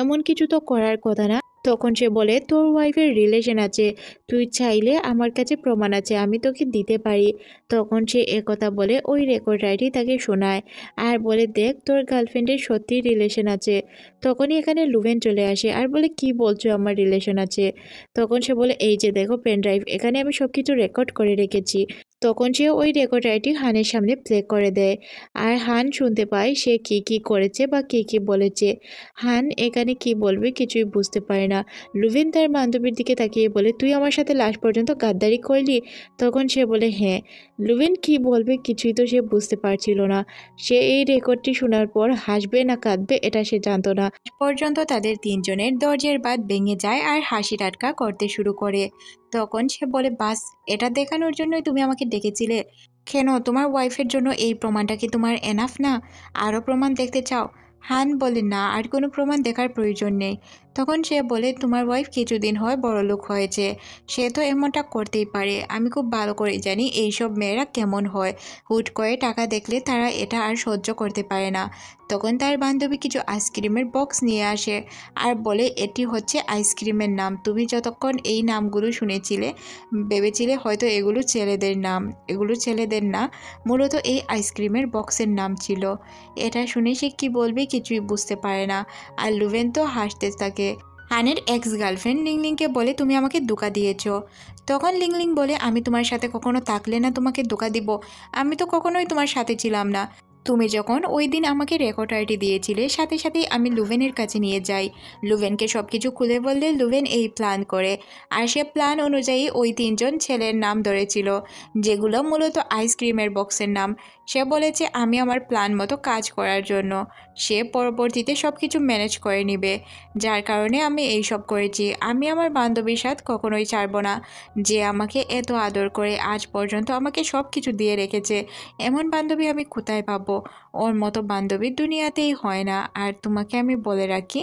এমন কিছু তো করার কথা না। তখন সে বলে, তোর ওয়াইফের রিলেশন আছে, তুই চাইলে আমার কাছে প্রমাণ আছে, আমি তোকে দিতে পারি। তখন সে একথা বলে ওই রেকর্ডারটি তাকে শোনায় আর বলে, দেখ তোর গার্লফ্রেন্ডের সত্যি রিলেশন আছে। তখনই এখানে লুভেন চলে আসে আর বলে, কি বলছো আমার রিলেশন আছে? তখন সে বলে, এই যে দেখো পেন ড্রাইভ, এখানে আমি সবকিছু রেকর্ড করে রেখেছি। তখন সে ওই রেকর্ডারটি হানের সামনে প্লে করে দেয়। আর হান শুনতে পায় সে কি কি করেছে বা কি কি বলেছে। হান এখানে কি বলবে কিছুই বুঝতে পারে না। লুভিন তার বান্ধবীর দিকে তাকিয়ে বলে, তুই আমার সাথে লাস্ট পর্যন্ত গাদ্দারি করলি? তখন সে বলে, হ্যাঁ। লুভিন কি বলবে কিছুই তো সে বুঝতে পারছিল না। সে এই রেকর্ডটি শোনার পর হাসবে না কাঁদবে এটা সে জানতো না। পর্যন্ত তাদের তিনজনের দরজার বাঁধ ভেঙে যায় আর হাসি টাটকা করতে শুরু করে। তখন সে বলে, বাস, এটা দেখানোর জন্যই তুমি আমাকে ডেকেছিলে? কেন, তোমার ওয়াইফের জন্য এই প্রমাণটা কি তোমার এনাফ না? আরও প্রমাণ দেখতে চাও? হান বলে, না, আর কোনো প্রমাণ দেখার প্রয়োজন নেই। তখন সে বলে, তোমার ওয়াইফ কিছুদিন হয় বড়লোক হয়েছে, সে তো এমনটা করতেই পারে। আমি খুব ভালো করে জানি এইসব মেয়েরা কেমন হয়, হুট করে টাকা দেখলে তারা এটা আর সহ্য করতে পারে না। তখন তার বান্ধবী কিছু আইসক্রিমের বক্স নিয়ে আসে আর বলে, এটি হচ্ছে আইসক্রিমের নাম, তুমি যতক্ষণ এই নামগুলো শুনেছিলে ভেবেছিলে হয়তো এগুলো ছেলেদের নাম, এগুলো ছেলেদের না, মূলত এই আইসক্রিমের বক্সের নাম ছিল। এটা শুনে সে কি বলবে কিছুই বুঝতে পারে না। আর লুভেন তো হাসতে থাকে। হানের এক্স গার্লফ্রেন্ড লিংলিংকে বলে, তুমি আমাকে ধোঁকা দিয়েছো। তখন লিংলিং বলে, আমি তোমার সাথে কখনো থাকলে না তোমাকে ধোঁকা দিব? আমি তো কখনোই তোমার সাথে ছিলাম না। তুমি যখন ওই দিন আমাকে রেকর্ডারটি দিয়েছিলে সাথে সাথেই আমি লুভেনের কাছে নিয়ে যাই। লুভেনকে সব কিছু খুলে বললে লুভেন এই প্ল্যান করে। আর সে প্ল্যান অনুযায়ী ওই তিনজন ছেলের নাম ধরেছিল, যেগুলো মূলত আইসক্রিমের বক্সের নাম। সে বলেছে আমি আমার প্ল্যান মতো কাজ করার জন্য সে পরবর্তীতে সব কিছু ম্যানেজ করে নিবে, যার কারণে আমি এই সব করেছি। আমি আমার বান্ধবীর সাথে কখনোই ছাড়বো না, যে আমাকে এত আদর করে আজ পর্যন্ত আমাকে সব কিছু দিয়ে রেখেছে। এমন বান্ধবী আমি কোথায় পাবো? ওর মতো বান্ধবী দুনিয়াতেই হয় না। আর তোমাকে আমি বলে রাখি,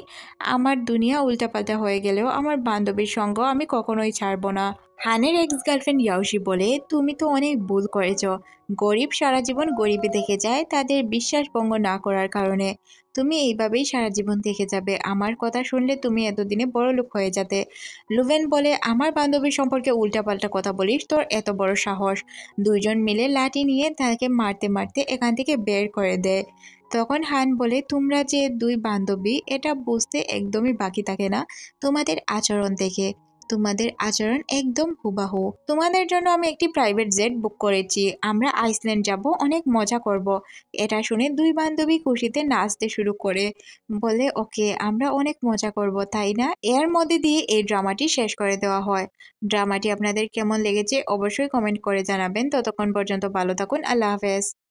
আমার দুনিয়া উল্টাপাল্টা হয়ে গেলেও আমার বান্ধবীর সঙ্গ আমি কখনোই ছাড়বো না। হানের এক্স গার্লফ্রেন্ড ইয়াওশি বলে, তুমি তো অনেক ভুল করেছ। গরিব সারা জীবন গরিবই থেকে যায় তাদের বিশ্বাস ভঙ্গ না করার কারণে। তুমি এইভাবেই সারা জীবন থেকে যাবে। আমার কথা শুনলে তুমি এতদিনে বড়লোক হয়ে যেতে। লুভেন বলে, আমার বান্ধবীর সম্পর্কে উল্টাপাল্টা কথা বলিস, তোর এত বড় সাহস? দুইজন মিলে লাঠি নিয়ে তাকে মারতে মারতে এখান থেকে বের করে দেয়। তখন হান বলে, তোমরা যে দুই বান্ধবী এটা বুঝতে একদমই বাকি থাকে না তোমাদের আচরণ দেখে। তোমাদের আচরণ একদম হুবাহু। তোমাদের জন্য আমি একটি প্রাইভেট জেট বুক করেছি, আমরা আইসল্যান্ড যাব, অনেক মজা করব। এটা শুনে দুই বান্ধবী খুশিতে নাচতে শুরু করে। বলে, ওকে, আমরা অনেক মজা করব, তাই না? এর মধ্যে দিয়ে এই ড্রামাটি শেষ করে দেওয়া হয়। ড্রামাটি আপনাদের কেমন লেগেছে অবশ্যই কমেন্ট করে জানাবেন। ততক্ষণ পর্যন্ত ভালো থাকুন। আল্লাহ হাফেজ।